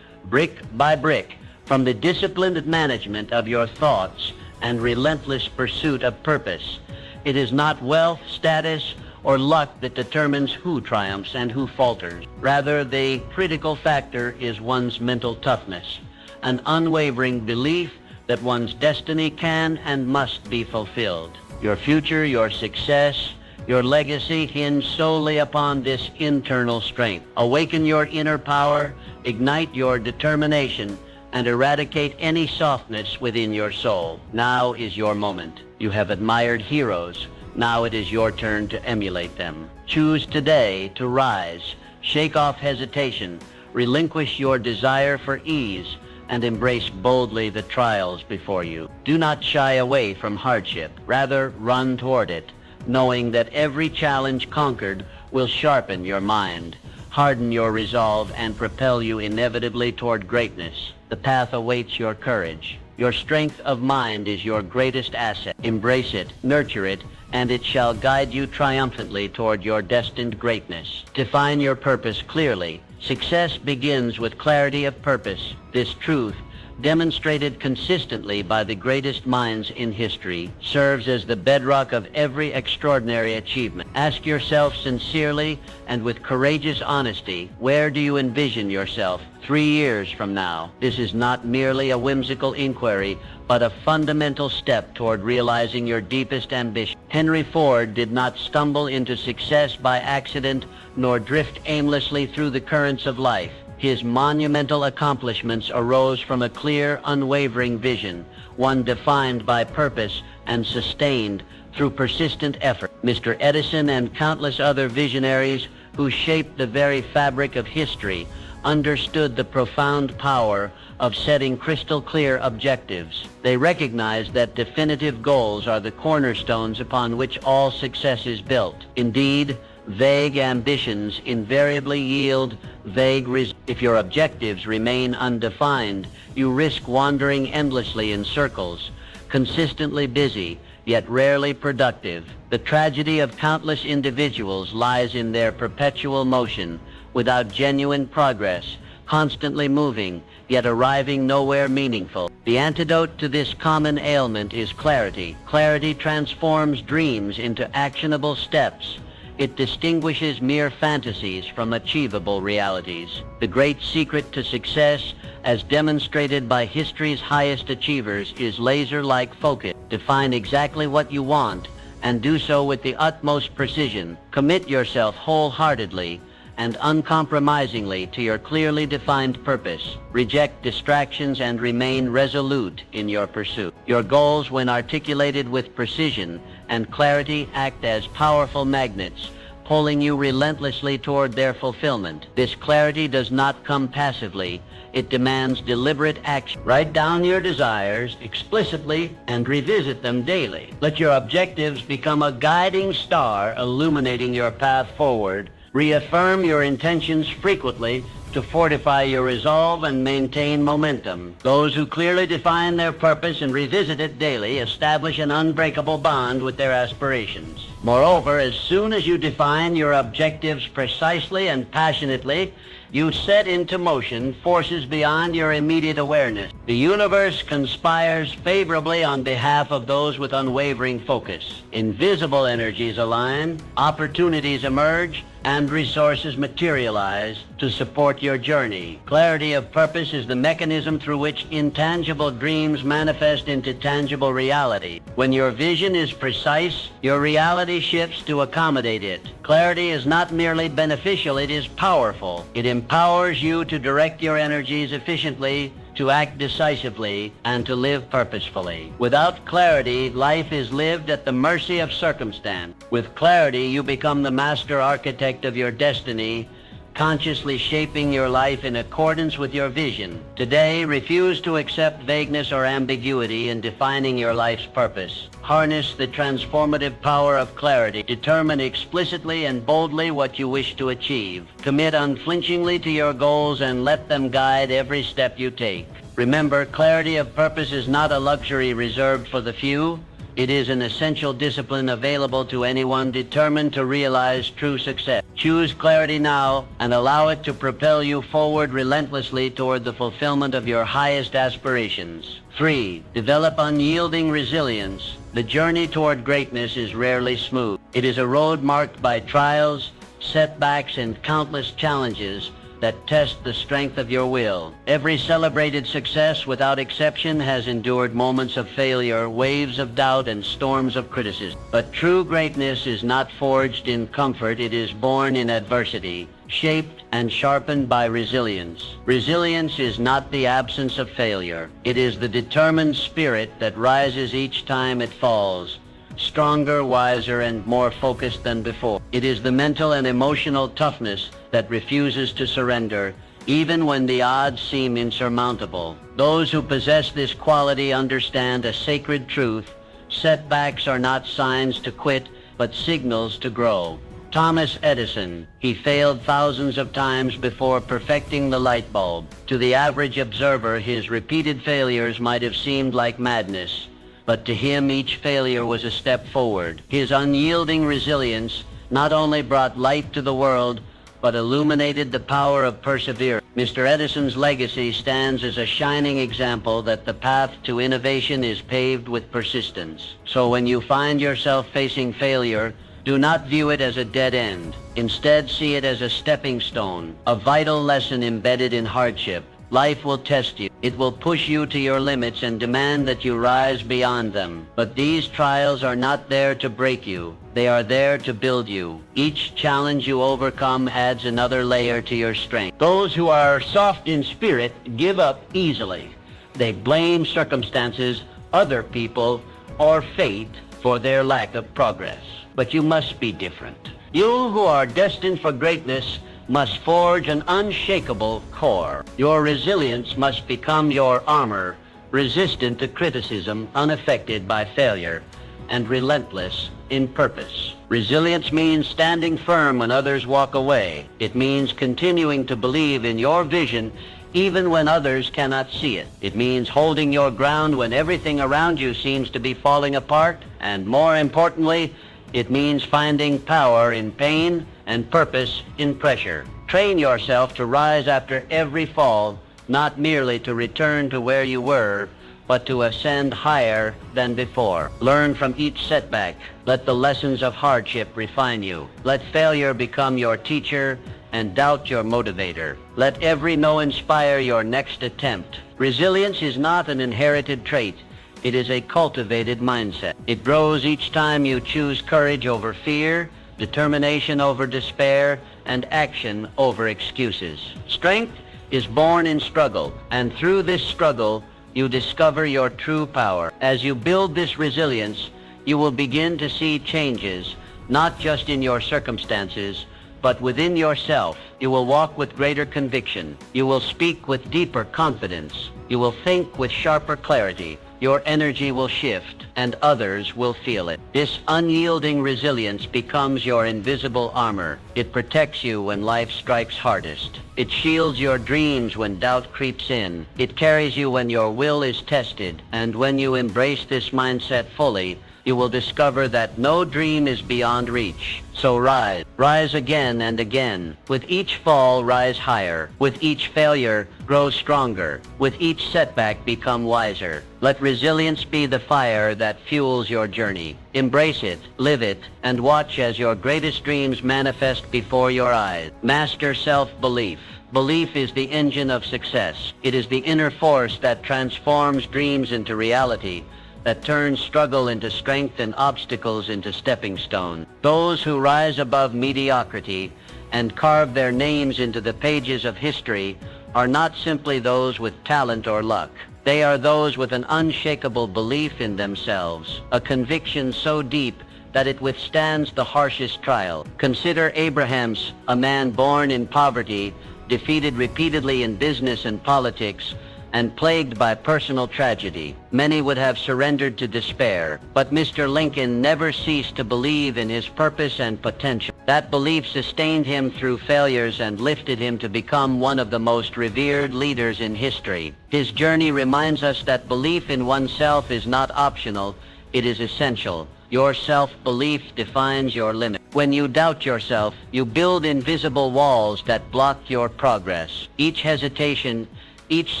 brick by brick, from the disciplined management of your thoughts and relentless pursuit of purpose. It is not wealth, status, or luck that determines who triumphs and who falters. Rather, the critical factor is one's mental toughness, an unwavering belief that one's destiny can and must be fulfilled. Your future, your success, your legacy hinge solely upon this internal strength. Awaken your inner power, ignite your determination, and eradicate any softness within your soul. Now is your moment. You have admired heroes. Now it is your turn to emulate them. Choose today to rise. Shake off hesitation. Relinquish your desire for ease, and embrace boldly the trials before you. Do not shy away from hardship. Rather, run toward it, knowing that every challenge conquered will sharpen your mind, harden your resolve, and propel you inevitably toward greatness. The path awaits your courage. Your strength of mind is your greatest asset. Embrace it, nurture it, and it shall guide you triumphantly toward your destined greatness. Define your purpose clearly. Success begins with clarity of purpose. This truth, demonstrated consistently by the greatest minds in history, serves as the bedrock of every extraordinary achievement. Ask yourself sincerely and with courageous honesty, where do you envision yourself 3 years from now? This is not merely a whimsical inquiry, but a fundamental step toward realizing your deepest ambition. Henry Ford did not stumble into success by accident, nor drift aimlessly through the currents of life. His monumental accomplishments arose from a clear, unwavering vision, one defined by purpose and sustained through persistent effort. Mr. Edison and countless other visionaries who shaped the very fabric of history understood the profound power of setting crystal clear objectives. They recognized that definitive goals are the cornerstones upon which all success is built. Indeed, vague ambitions invariably yield vague results. If your objectives remain undefined, you risk wandering endlessly in circles, consistently busy, yet rarely productive. The tragedy of countless individuals lies in their perpetual motion, without genuine progress, constantly moving, yet arriving nowhere meaningful. The antidote to this common ailment is clarity. Clarity transforms dreams into actionable steps. It distinguishes mere fantasies from achievable realities. The great secret to success, as demonstrated by history's highest achievers, is laser-like focus. Define exactly what you want, and do so with the utmost precision. Commit yourself wholeheartedly and uncompromisingly to your clearly defined purpose. Reject distractions and remain resolute in your pursuit. Your goals, when articulated with precision and clarity, act as powerful magnets, pulling you relentlessly toward their fulfillment. This clarity does not come passively. It demands deliberate action. Write down your desires explicitly and revisit them daily. Let your objectives become a guiding star illuminating your path forward. Reaffirm your intentions frequently to fortify your resolve and maintain momentum. Those who clearly define their purpose and revisit it daily establish an unbreakable bond with their aspirations. Moreover, as soon as you define your objectives precisely and passionately, you set into motion forces beyond your immediate awareness. The universe conspires favorably on behalf of those with unwavering focus. Invisible energies align, opportunities emerge, and resources materialize to support your journey. Clarity of purpose is the mechanism through which intangible dreams manifest into tangible reality. When your vision is precise, your reality shifts to accommodate it. Clarity is not merely beneficial, it is powerful. It empowers you to direct your energies efficiently, to act decisively, and to live purposefully. Without clarity, life is lived at the mercy of circumstance. With clarity, you become the master architect of your destiny, consciously shaping your life in accordance with your vision. Today, refuse to accept vagueness or ambiguity in defining your life's purpose. Harness the transformative power of clarity. Determine explicitly and boldly what you wish to achieve. Commit unflinchingly to your goals and let them guide every step you take. Remember, clarity of purpose is not a luxury reserved for the few. It is an essential discipline available to anyone determined to realize true success. Choose clarity now and allow it to propel you forward relentlessly toward the fulfillment of your highest aspirations. 3. Develop unyielding resilience. The journey toward greatness is rarely smooth. It is a road marked by trials, setbacks, and countless challenges that test the strength of your will. Every celebrated success, without exception, has endured moments of failure, waves of doubt, and storms of criticism. But true greatness is not forged in comfort, it is born in adversity, shaped and sharpened by resilience. Resilience is not the absence of failure. It is the determined spirit that rises each time it falls, stronger, wiser, and more focused than before. It is the mental and emotional toughness that refuses to surrender, even when the odds seem insurmountable. Those who possess this quality understand a sacred truth. Setbacks are not signs to quit, but signals to grow. Thomas Edison, he failed thousands of times before perfecting the light bulb. To the average observer, his repeated failures might have seemed like madness, but to him each failure was a step forward. His unyielding resilience not only brought light to the world, but illuminated the power of perseverance. Mr. Edison's legacy stands as a shining example that the path to innovation is paved with persistence. So when you find yourself facing failure, do not view it as a dead end. Instead, see it as a stepping stone, a vital lesson embedded in hardship. Life will test you. It will push you to your limits and demand that you rise beyond them. But these trials are not there to break you. They are there to build you. Each challenge you overcome adds another layer to your strength. Those who are soft in spirit give up easily. They blame circumstances, other people, or fate for their lack of progress. But you must be different. You who are destined for greatness must forge an unshakable core. Your resilience must become your armor, resistant to criticism, unaffected by failure, and relentless in purpose. Resilience means standing firm when others walk away. It means continuing to believe in your vision even when others cannot see it. It means holding your ground when everything around you seems to be falling apart. And more importantly, it means finding power in pain and purpose in pressure. Train yourself to rise after every fall, not merely to return to where you were, but to ascend higher than before. Learn from each setback. Let the lessons of hardship refine you. Let failure become your teacher and doubt your motivator. Let every no inspire your next attempt. Resilience is not an inherited trait. It is a cultivated mindset. It grows each time you choose courage over fear, determination over despair, and action over excuses. Strength is born in struggle, and through this struggle, you discover your true power. As you build this resilience, you will begin to see changes, not just in your circumstances, but within yourself. You will walk with greater conviction. You will speak with deeper confidence. You will think with sharper clarity. Your energy will shift, and others will feel it. This unyielding resilience becomes your invisible armor. It protects you when life strikes hardest. It shields your dreams when doubt creeps in. It carries you when your will is tested. And when you embrace this mindset fully, you will discover that no dream is beyond reach. So rise. Rise again and again. With each fall, rise higher. With each failure, grow stronger. With each setback, become wiser. Let resilience be the fire that fuels your journey. Embrace it, live it, and watch as your greatest dreams manifest before your eyes. Master self-belief. Belief is the engine of success. It is the inner force that transforms dreams into reality, that turns struggle into strength and obstacles into stepping stones. Those who rise above mediocrity and carve their names into the pages of history are not simply those with talent or luck. They are those with an unshakable belief in themselves, a conviction so deep that it withstands the harshest trial. Consider Abraham's, a man born in poverty, defeated repeatedly in business and politics, and plagued by personal tragedy. Many would have surrendered to despair, but Mr. Lincoln never ceased to believe in his purpose and potential. That belief sustained him through failures and lifted him to become one of the most revered leaders in history. His journey reminds us that belief in oneself is not optional, it is essential. Your self-belief defines your limit. When you doubt yourself, you build invisible walls that block your progress. Each hesitation, each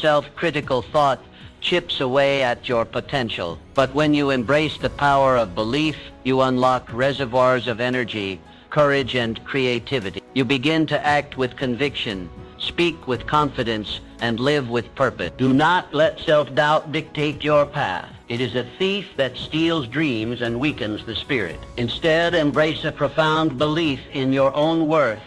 self-critical thought chips away at your potential. But when you embrace the power of belief, you unlock reservoirs of energy, courage, and creativity. You begin to act with conviction, speak with confidence, and live with purpose. Do not let self-doubt dictate your path. It is a thief that steals dreams and weakens the spirit. Instead, embrace a profound belief in your own worth,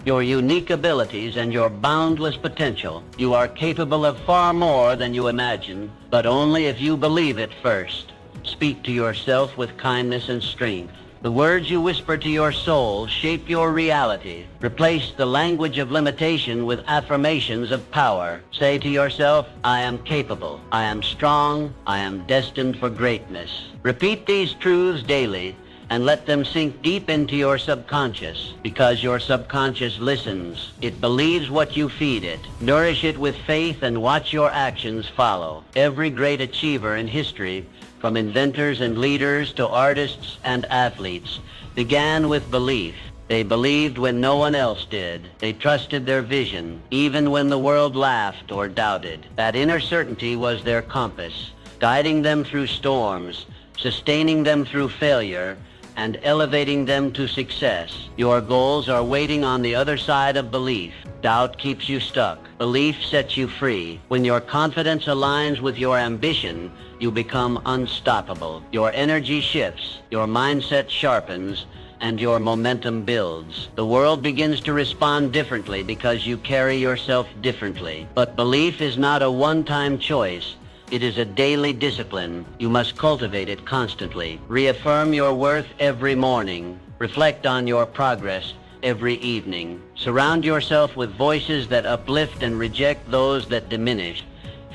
your unique abilities, and your boundless potential. You are capable of far more than you imagine, but only if you believe it first. Speak to yourself with kindness and strength. The words you whisper to your soul shape your reality. Replace the language of limitation with affirmations of power. Say to yourself, I am capable, I am strong, I am destined for greatness. Repeat these truths daily and let them sink deep into your subconscious, because your subconscious listens. It believes what you feed it. Nourish it with faith and watch your actions follow. Every great achiever in history, from inventors and leaders to artists and athletes, began with belief. They believed when no one else did. They trusted their vision, even when the world laughed or doubted. That inner certainty was their compass, guiding them through storms, sustaining them through failure, and elevating them to success. Your goals are waiting on the other side of belief. Doubt keeps you stuck. Belief sets you free. When your confidence aligns with your ambition, you become unstoppable. Your energy shifts, your mindset sharpens, and your momentum builds. The world begins to respond differently because you carry yourself differently. But belief is not a one-time choice. It is a daily discipline. You must cultivate it constantly. Reaffirm your worth every morning. Reflect on your progress every evening. Surround yourself with voices that uplift and reject those that diminish.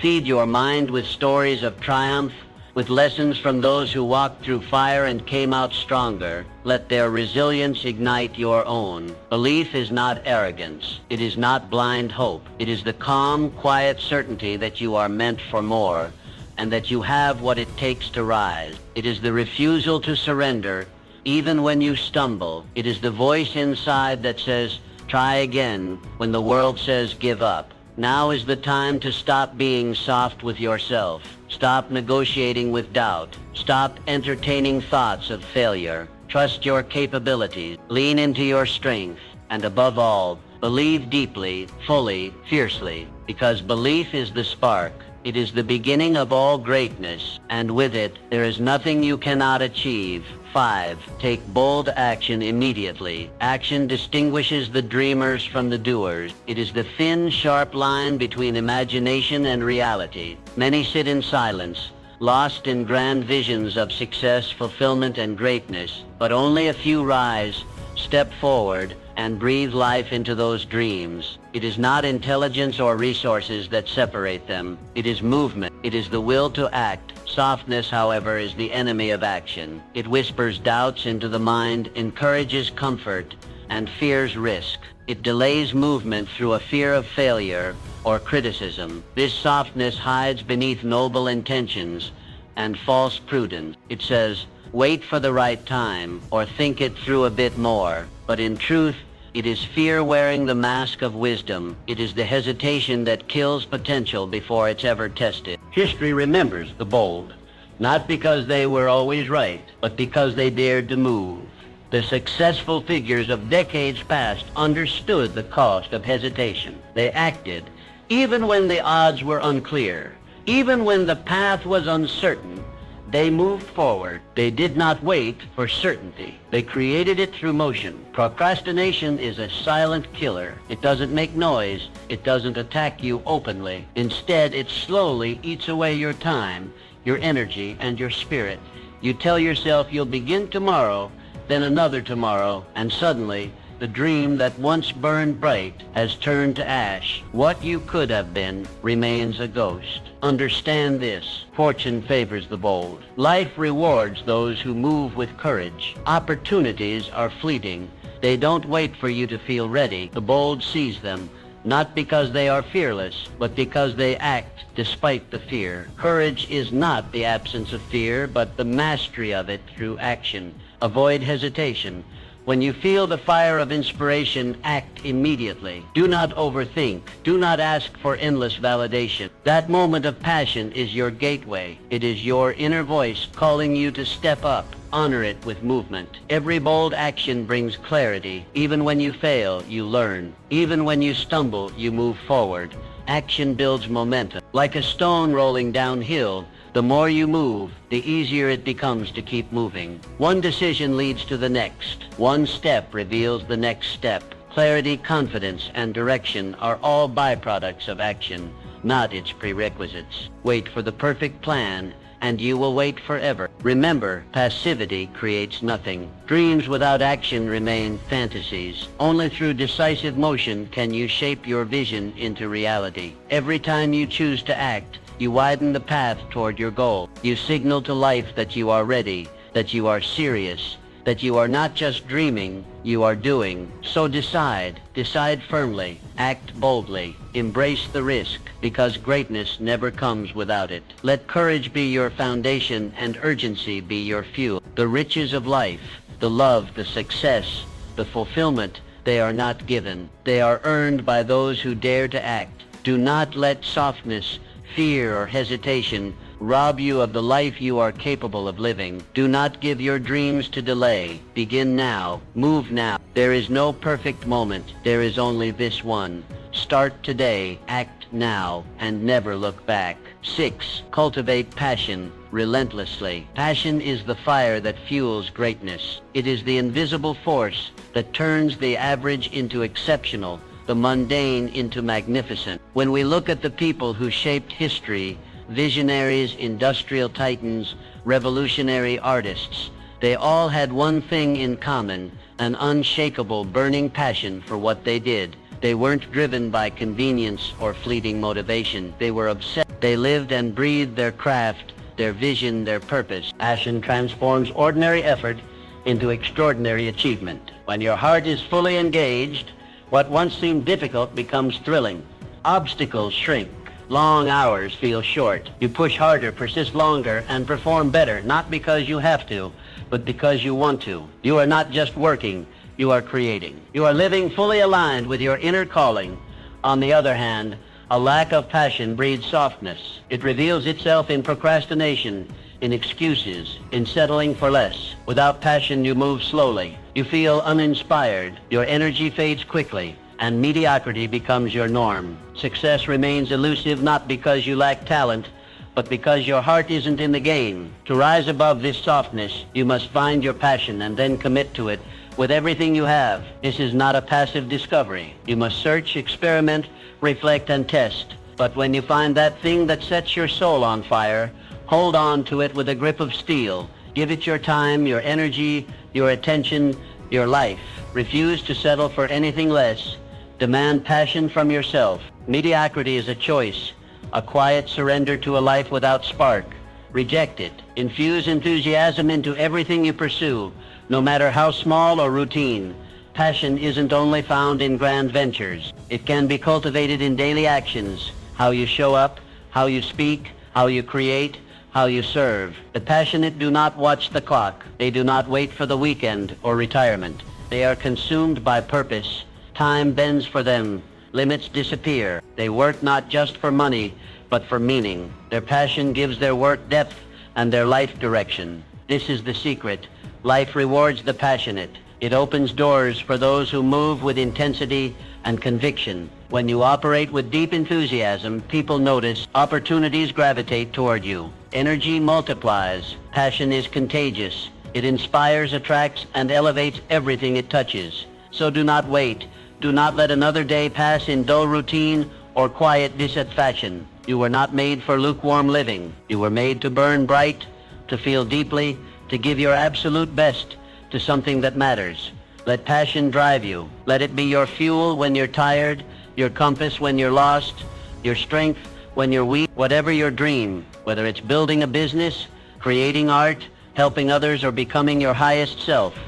Feed your mind with stories of triumph, with lessons from those who walked through fire and came out stronger. Let their resilience ignite your own. Belief is not arrogance. It is not blind hope. It is the calm, quiet certainty that you are meant for more, and that you have what it takes to rise. It is the refusal to surrender, even when you stumble. It is the voice inside that says, try again, when the world says give up. Now is the time to stop being soft with yourself. Stop negotiating with doubt. Stop entertaining thoughts of failure. Trust your capabilities. Lean into your strength. And above all, believe deeply, fully, fiercely, because belief is the spark. It is the beginning of all greatness, and with it, there is nothing you cannot achieve. 5. Take bold action immediately. Action distinguishes the dreamers from the doers. It is the thin, sharp line between imagination and reality. Many sit in silence, lost in grand visions of success, fulfillment, and greatness, but only a few rise, step forward, and breathe life into those dreams. It is not intelligence or resources that separate them. It is movement. It is the will to act. Softness, however, is the enemy of action. It whispers doubts into the mind, encourages comfort, and fears risk. It delays movement through a fear of failure or criticism. This softness hides beneath noble intentions and false prudence. It says, wait for the right time, or think it through a bit more. But in truth, it is fear wearing the mask of wisdom. It is the hesitation that kills potential before it's ever tested. History remembers the bold, not because they were always right, but because they dared to move. The successful figures of decades past understood the cost of hesitation. They acted, even when the odds were unclear, even when the path was uncertain. They moved forward. They did not wait for certainty. They created it through motion. Procrastination is a silent killer. It doesn't make noise. It doesn't attack you openly. Instead, it slowly eats away your time, your energy, and your spirit. You tell yourself you'll begin tomorrow, then another tomorrow, and suddenly, the dream that once burned bright has turned to ash. What you could have been remains a ghost. Understand this. Fortune favors the bold. Life rewards those who move with courage. Opportunities are fleeting. They don't wait for you to feel ready. The bold seize them, not because they are fearless, but because they act despite the fear. Courage is not the absence of fear, but the mastery of it through action. Avoid hesitation. When you feel the fire of inspiration, act immediately. Do not overthink. Do not ask for endless validation. That moment of passion is your gateway. It is your inner voice calling you to step up. Honor it with movement. Every bold action brings clarity. Even when you fail, you learn. Even when you stumble, you move forward. Action builds momentum. Like a stone rolling downhill, the more you move, the easier it becomes to keep moving. One decision leads to the next. One step reveals the next step. Clarity, confidence, and direction are all byproducts of action, not its prerequisites. Wait for the perfect plan, and you will wait forever. Remember, passivity creates nothing. Dreams without action remain fantasies. Only through decisive motion can you shape your vision into reality. Every time you choose to act, you widen the path toward your goal. You signal to life that you are ready, that you are serious, that you are not just dreaming, you are doing. So decide firmly, act boldly, embrace the risk, because greatness never comes without it. Let courage be your foundation and urgency be your fuel. The riches of life, the love, the success, the fulfillment, they are not given. They are earned by those who dare to act. Do not let softness, fear, or hesitation rob you of the life you are capable of living. Do not give your dreams to delay. Begin now. Move now. There is no perfect moment. There is only this one. Start today, act now, and never look back. 6. Cultivate passion relentlessly. Passion is the fire that fuels greatness. It is the invisible force that turns the average into exceptional, the mundane into magnificent. When we look at the people who shaped history, visionaries, industrial titans, revolutionary artists, they all had one thing in common. an unshakable, burning passion for what they did. They weren't driven by convenience or fleeting motivation. They were obsessed. They lived and breathed their craft, their vision, their purpose. Passion transforms ordinary effort into extraordinary achievement. When your heart is fully engaged, what once seemed difficult becomes thrilling. Obstacles shrink. Long hours feel short. You push harder, persist longer, and perform better, not because you have to, but because you want to. You are not just working, you are creating. You are living fully aligned with your inner calling. On the other hand, a lack of passion breeds softness. It reveals itself in procrastination, in excuses, in settling for less. Without passion, you move slowly. You feel uninspired. Your energy fades quickly, and mediocrity becomes your norm. Success remains elusive not because you lack talent, but because your heart isn't in the game. To rise above this softness, you must find your passion and then commit to it with everything you have. This is not a passive discovery. You must search, experiment, reflect, and test. But when you find that thing that sets your soul on fire, hold on to it with a grip of steel. Give it your time, your energy, your attention, your life. Refuse to settle for anything less. Demand passion from yourself. Mediocrity is a choice, a quiet surrender to a life without spark. Reject it. Infuse enthusiasm into everything you pursue, no matter how small or routine. Passion isn't only found in grand ventures. It can be cultivated in daily actions. How you show up, how you speak, how you create, how you serve. The passionate do not watch the clock. They do not wait for the weekend or retirement. They are consumed by purpose. Time bends for them. Limits disappear. They work not just for money, but for meaning. Their passion gives their work depth and their life direction. This is the secret. Life rewards the passionate. It opens doors for those who move with intensity and conviction. When you operate with deep enthusiasm, people notice. Opportunities gravitate toward you. Energy multiplies. Passion is contagious. It inspires, attracts, and elevates everything it touches. So do not wait. Do not let another day pass in dull routine or quiet dissatisfaction. You were not made for lukewarm living. You were made to burn bright, to feel deeply, to give your absolute best to something that matters. Let passion drive you. Let it be your fuel when you're tired, your compass when you're lost, your strength when you're weak. Whatever your dream, whether it's building a business, creating art, helping others, or becoming your highest self,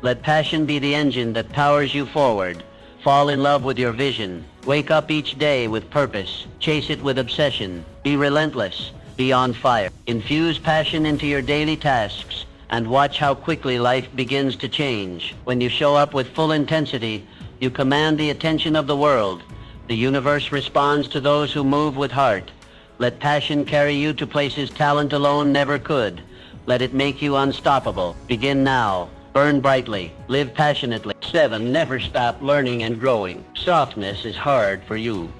let passion be the engine that powers you forward. Fall in love with your vision. Wake up each day with purpose. Chase it with obsession. Be relentless. Be on fire. Infuse passion into your daily tasks and watch how quickly life begins to change. When you show up with full intensity, you command the attention of the world. The universe responds to those who move with heart. Let passion carry you to places talent alone never could. Let it make you unstoppable. Begin now. Burn brightly. Live passionately. 7. Never stop learning and growing. Softness is hard for you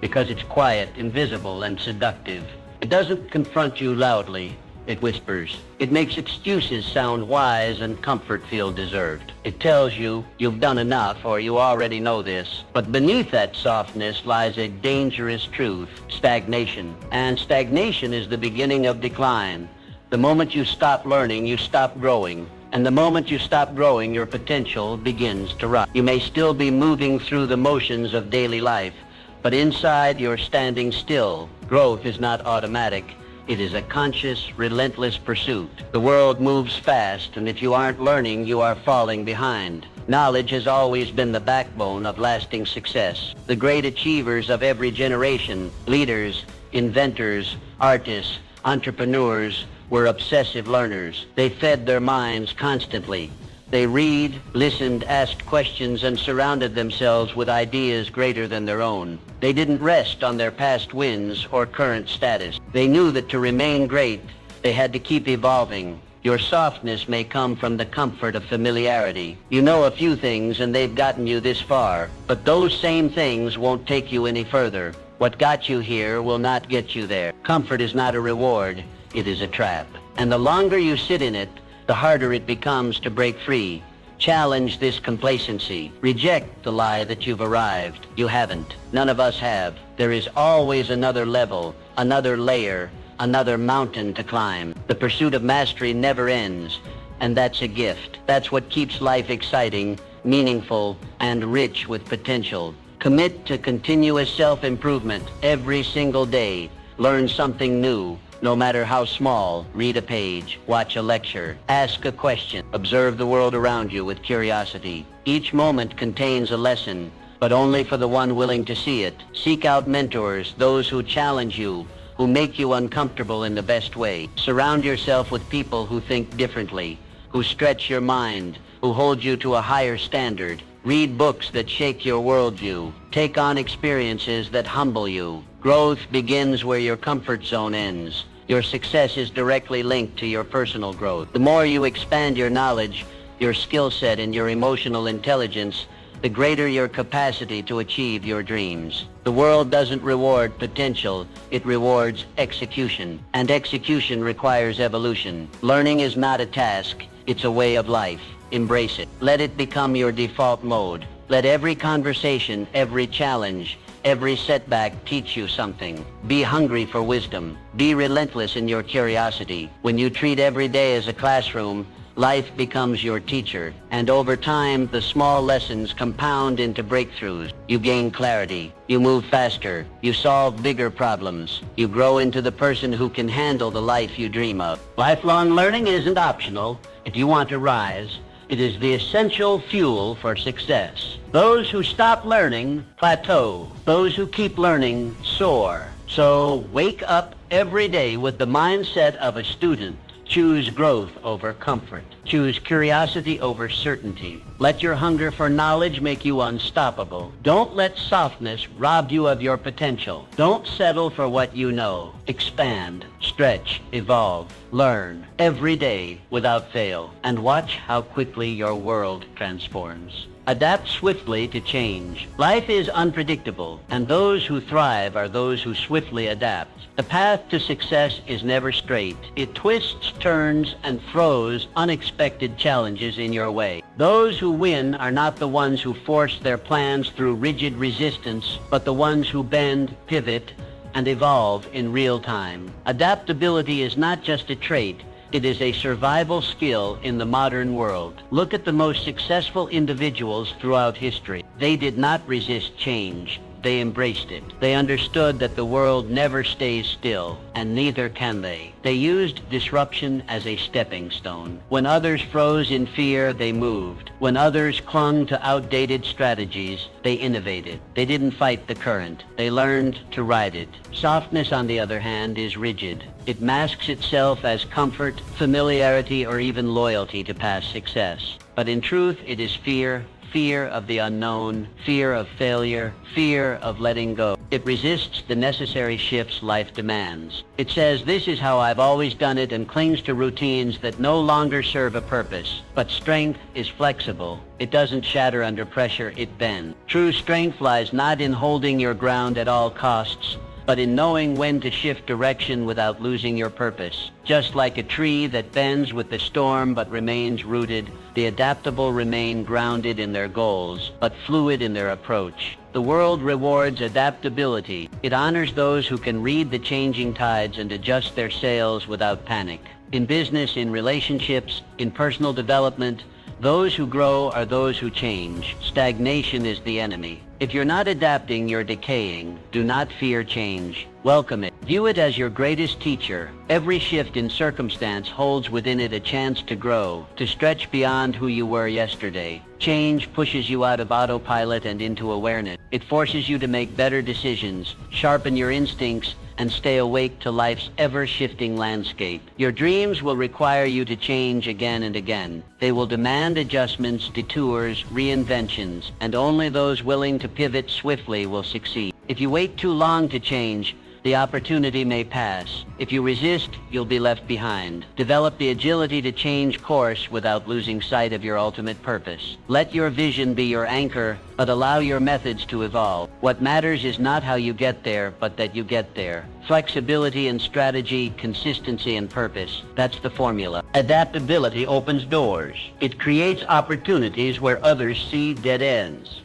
because it's quiet, invisible, and seductive. It doesn't confront you loudly. It whispers. It makes excuses sound wise and comfort feel deserved. It tells you you've done enough or you already know this. But beneath that softness lies a dangerous truth, stagnation. And stagnation is the beginning of decline. The moment you stop learning, you stop growing. And the moment you stop growing, your potential begins to rot. You may still be moving through the motions of daily life, but inside you're standing still. Growth is not automatic. It is a conscious, relentless pursuit. The world moves fast, and if you aren't learning, you are falling behind. Knowledge has always been the backbone of lasting success. The great achievers of every generation, leaders, inventors, artists, entrepreneurs, were obsessive learners. They fed their minds constantly. They read, listened, asked questions, and surrounded themselves with ideas greater than their own. They didn't rest on their past wins or current status. They knew that to remain great, they had to keep evolving. Your softness may come from the comfort of familiarity. You know a few things and they've gotten you this far, but those same things won't take you any further. What got you here will not get you there. Comfort is not a reward. It is a trap. And the longer you sit in it, the harder it becomes to break free. Challenge this complacency. Reject the lie that you've arrived. You haven't. None of us have. There is always another level, another layer, another mountain to climb. The pursuit of mastery never ends. And that's a gift. That's what keeps life exciting, meaningful, and rich with potential. Commit to continuous self-improvement every single day. Learn something new, no matter how small. Read a page, watch a lecture, ask a question, observe the world around you with curiosity. Each moment contains a lesson, but only for the one willing to see it. Seek out mentors, those who challenge you, who make you uncomfortable in the best way. Surround yourself with people who think differently, who stretch your mind, who hold you to a higher standard. Read books that shake your worldview. Take on experiences that humble you. Growth begins where your comfort zone ends. Your success is directly linked to your personal growth. The more you expand your knowledge, your skill set, and your emotional intelligence, the greater your capacity to achieve your dreams. The world doesn't reward potential, it rewards execution. And execution requires evolution. Learning is not a task, it's a way of life. Embrace it. Let it become your default mode. Let every conversation, every challenge, every setback teach you something. Be hungry for wisdom. Be relentless in your curiosity. When you treat every day as a classroom, life becomes your teacher. And over time, the small lessons compound into breakthroughs. You gain clarity. You move faster. You solve bigger problems. You grow into the person who can handle the life you dream of. Lifelong learning isn't optional. If you want to rise, it is the essential fuel for success. Those who stop learning plateau. Those who keep learning soar. So wake up every day with the mindset of a student. Choose growth over comfort. Choose curiosity over certainty. Let your hunger for knowledge make you unstoppable. Don't let softness rob you of your potential. Don't settle for what you know. Expand, stretch, evolve, learn every day without fail, and watch how quickly your world transforms. Adapt swiftly to change. Life is unpredictable, and those who thrive are those who swiftly adapt. The path to success is never straight. It twists, turns, and throws unexpected challenges in your way. Those who win are not the ones who force their plans through rigid resistance, but the ones who bend, pivot, and evolve in real time. Adaptability is not just a trait. It is a survival skill in the modern world. Look at the most successful individuals throughout history. They did not resist change. They embraced it. They understood that the world never stays still, and neither can they. They used disruption as a stepping stone. When others froze in fear, they moved. When others clung to outdated strategies, they innovated. They didn't fight the current. They learned to ride it. Softness, on the other hand, is rigid. It masks itself as comfort, familiarity, or even loyalty to past success. But in truth, it is fear. Fear of the unknown, fear of failure, fear of letting go. It resists the necessary shifts life demands. It says, "This is how I've always done it," and clings to routines that no longer serve a purpose. But strength is flexible. It doesn't shatter under pressure, it bends. True strength lies not in holding your ground at all costs, but in knowing when to shift direction without losing your purpose. Just like a tree that bends with the storm but remains rooted, the adaptable remain grounded in their goals, but fluid in their approach. The world rewards adaptability. It honors those who can read the changing tides and adjust their sails without panic. In business, in relationships, in personal development, those who grow are those who change. Stagnation is the enemy. If you're not adapting, you're decaying. Do not fear change. Welcome it. View it as your greatest teacher. Every shift in circumstance holds within it a chance to grow, to stretch beyond who you were yesterday. Change pushes you out of autopilot and into awareness. It forces you to make better decisions, sharpen your instincts, and stay awake to life's ever-shifting landscape. Your dreams will require you to change again and again. They will demand adjustments, detours, reinventions, and only those willing to pivot swiftly will succeed. If you wait too long to change, the opportunity may pass. If you resist, you'll be left behind. Develop the agility to change course without losing sight of your ultimate purpose. Let your vision be your anchor, but allow your methods to evolve. What matters is not how you get there, but that you get there. Flexibility and strategy, consistency and purpose. That's the formula. Adaptability opens doors. It creates opportunities where others see dead ends.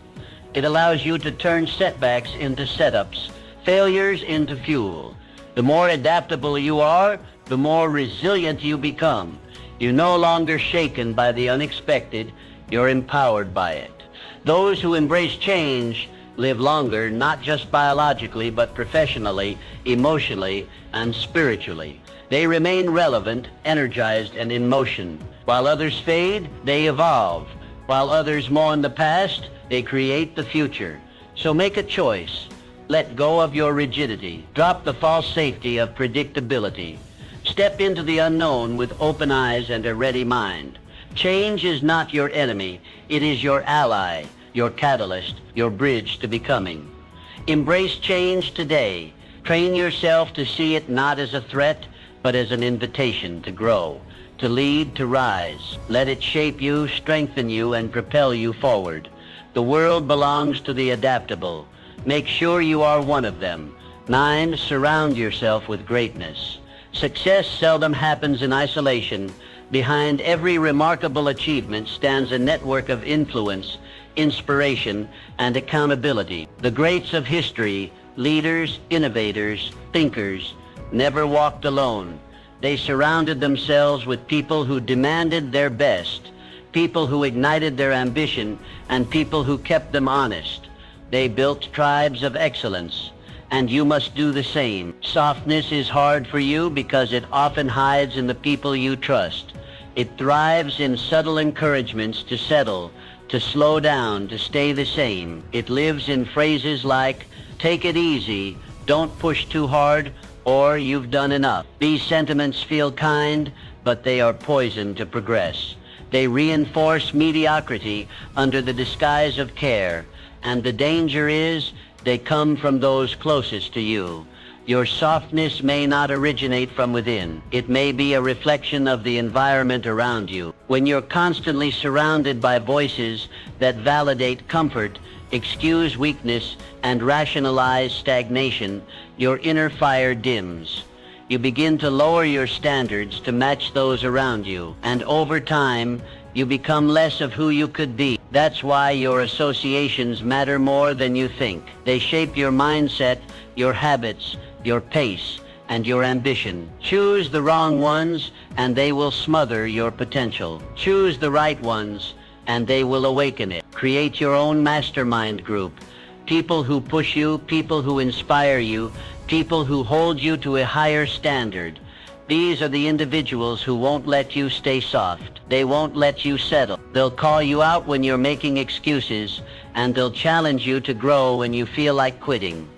It allows you to turn setbacks into setups, failures into fuel. The more adaptable you are, the more resilient you become. You're no longer shaken by the unexpected. You're empowered by it. Those who embrace change live longer, not just biologically, but professionally, emotionally, and spiritually. They remain relevant, energized, and in motion. While others fade, they evolve. While others mourn the past, they create the future. So make a choice. Let go of your rigidity. Drop the false safety of predictability. Step into the unknown with open eyes and a ready mind. Change is not your enemy. It is your ally, your catalyst, your bridge to becoming. Embrace change today. Train yourself to see it not as a threat, but as an invitation to grow, to lead, to rise. Let it shape you, strengthen you, and propel you forward. The world belongs to the adaptable. Make sure you are one of them. 9, surround yourself with greatness. Success seldom happens in isolation. Behind every remarkable achievement stands a network of influence, inspiration, and accountability. The greats of history, leaders, innovators, thinkers, never walked alone. They surrounded themselves with people who demanded their best, people who ignited their ambition, and people who kept them honest. They built tribes of excellence, and you must do the same. Softness is hard for you because it often hides in the people you trust. It thrives in subtle encouragements to settle, to slow down, to stay the same. It lives in phrases like, take it easy, don't push too hard, or you've done enough. These sentiments feel kind, but they are poison to progress. They reinforce mediocrity under the disguise of care, and the danger is they come from those closest to you. Your softness may not originate from within. It may be a reflection of the environment around you. When you're constantly surrounded by voices that validate comfort, excuse weakness, and rationalize stagnation, your inner fire dims. You begin to lower your standards to match those around you, and over time, you become less of who you could be. That's why your associations matter more than you think. They shape your mindset, your habits, your pace, and your ambition. Choose the wrong ones, and they will smother your potential. Choose the right ones, and they will awaken it. Create your own mastermind group. People who push you, people who inspire you, people who hold you to a higher standard. These are the individuals who won't let you stay soft. They won't let you settle. They'll call you out when you're making excuses, and they'll challenge you to grow when you feel like quitting.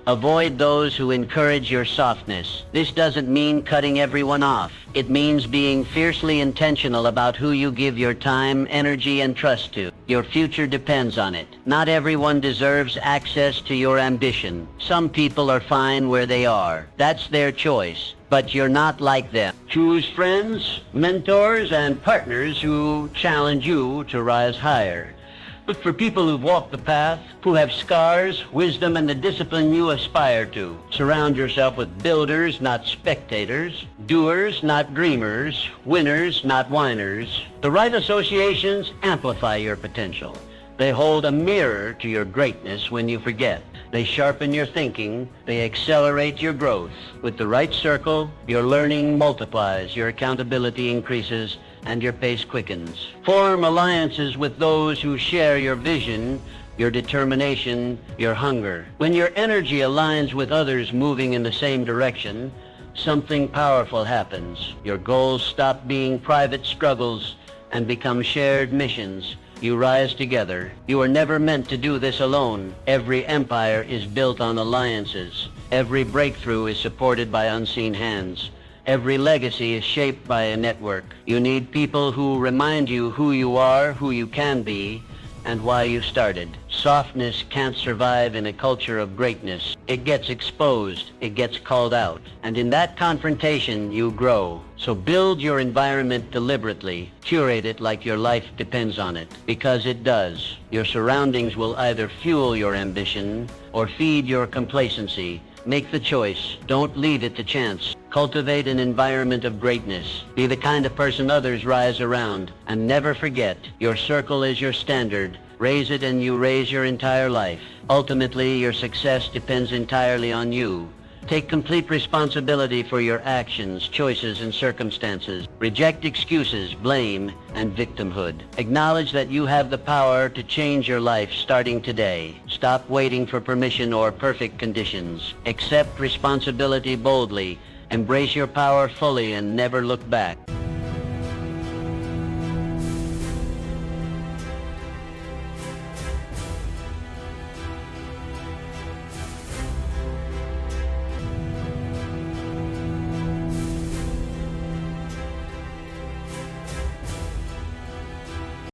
Avoid those who encourage your softness. This doesn't mean cutting everyone off. It means being fiercely intentional about who you give your time, energy, and trust to. Your future depends on it. Not everyone deserves access to your ambition. Some people are fine where they are. That's their choice. But you're not like them. Choose friends, mentors, and partners who challenge you to rise higher. Look for people who've walked the path, who have scars, wisdom, and the discipline you aspire to. Surround yourself with builders, not spectators, doers, not dreamers, winners, not whiners. The right associations amplify your potential. They hold a mirror to your greatness when you forget. They sharpen your thinking. They accelerate your growth. With the right circle, your learning multiplies, your accountability increases, and your pace quickens. Form alliances with those who share your vision, your determination, your hunger. When your energy aligns with others moving in the same direction, something powerful happens. Your goals stop being private struggles and become shared missions. You rise together. You are never meant to do this alone. Every empire is built on alliances. Every breakthrough is supported by unseen hands. Every legacy is shaped by a network. You need people who remind you who you are, who you can be, and why you started. Softness can't survive in a culture of greatness. It gets exposed, it gets called out, and in that confrontation you grow. So build your environment deliberately. Curate it like your life depends on it, because it does. Your surroundings will either fuel your ambition or feed your complacency. Make the choice. Don't leave it to chance. Cultivate an environment of greatness. Be the kind of person others rise around. And never forget, your circle is your standard. Raise it and you raise your entire life. Ultimately, your success depends entirely on you. Take complete responsibility for your actions, choices, and circumstances. Reject excuses, blame, and victimhood. Acknowledge that you have the power to change your life starting today. Stop waiting for permission or perfect conditions. Accept responsibility boldly. Embrace your power fully and never look back.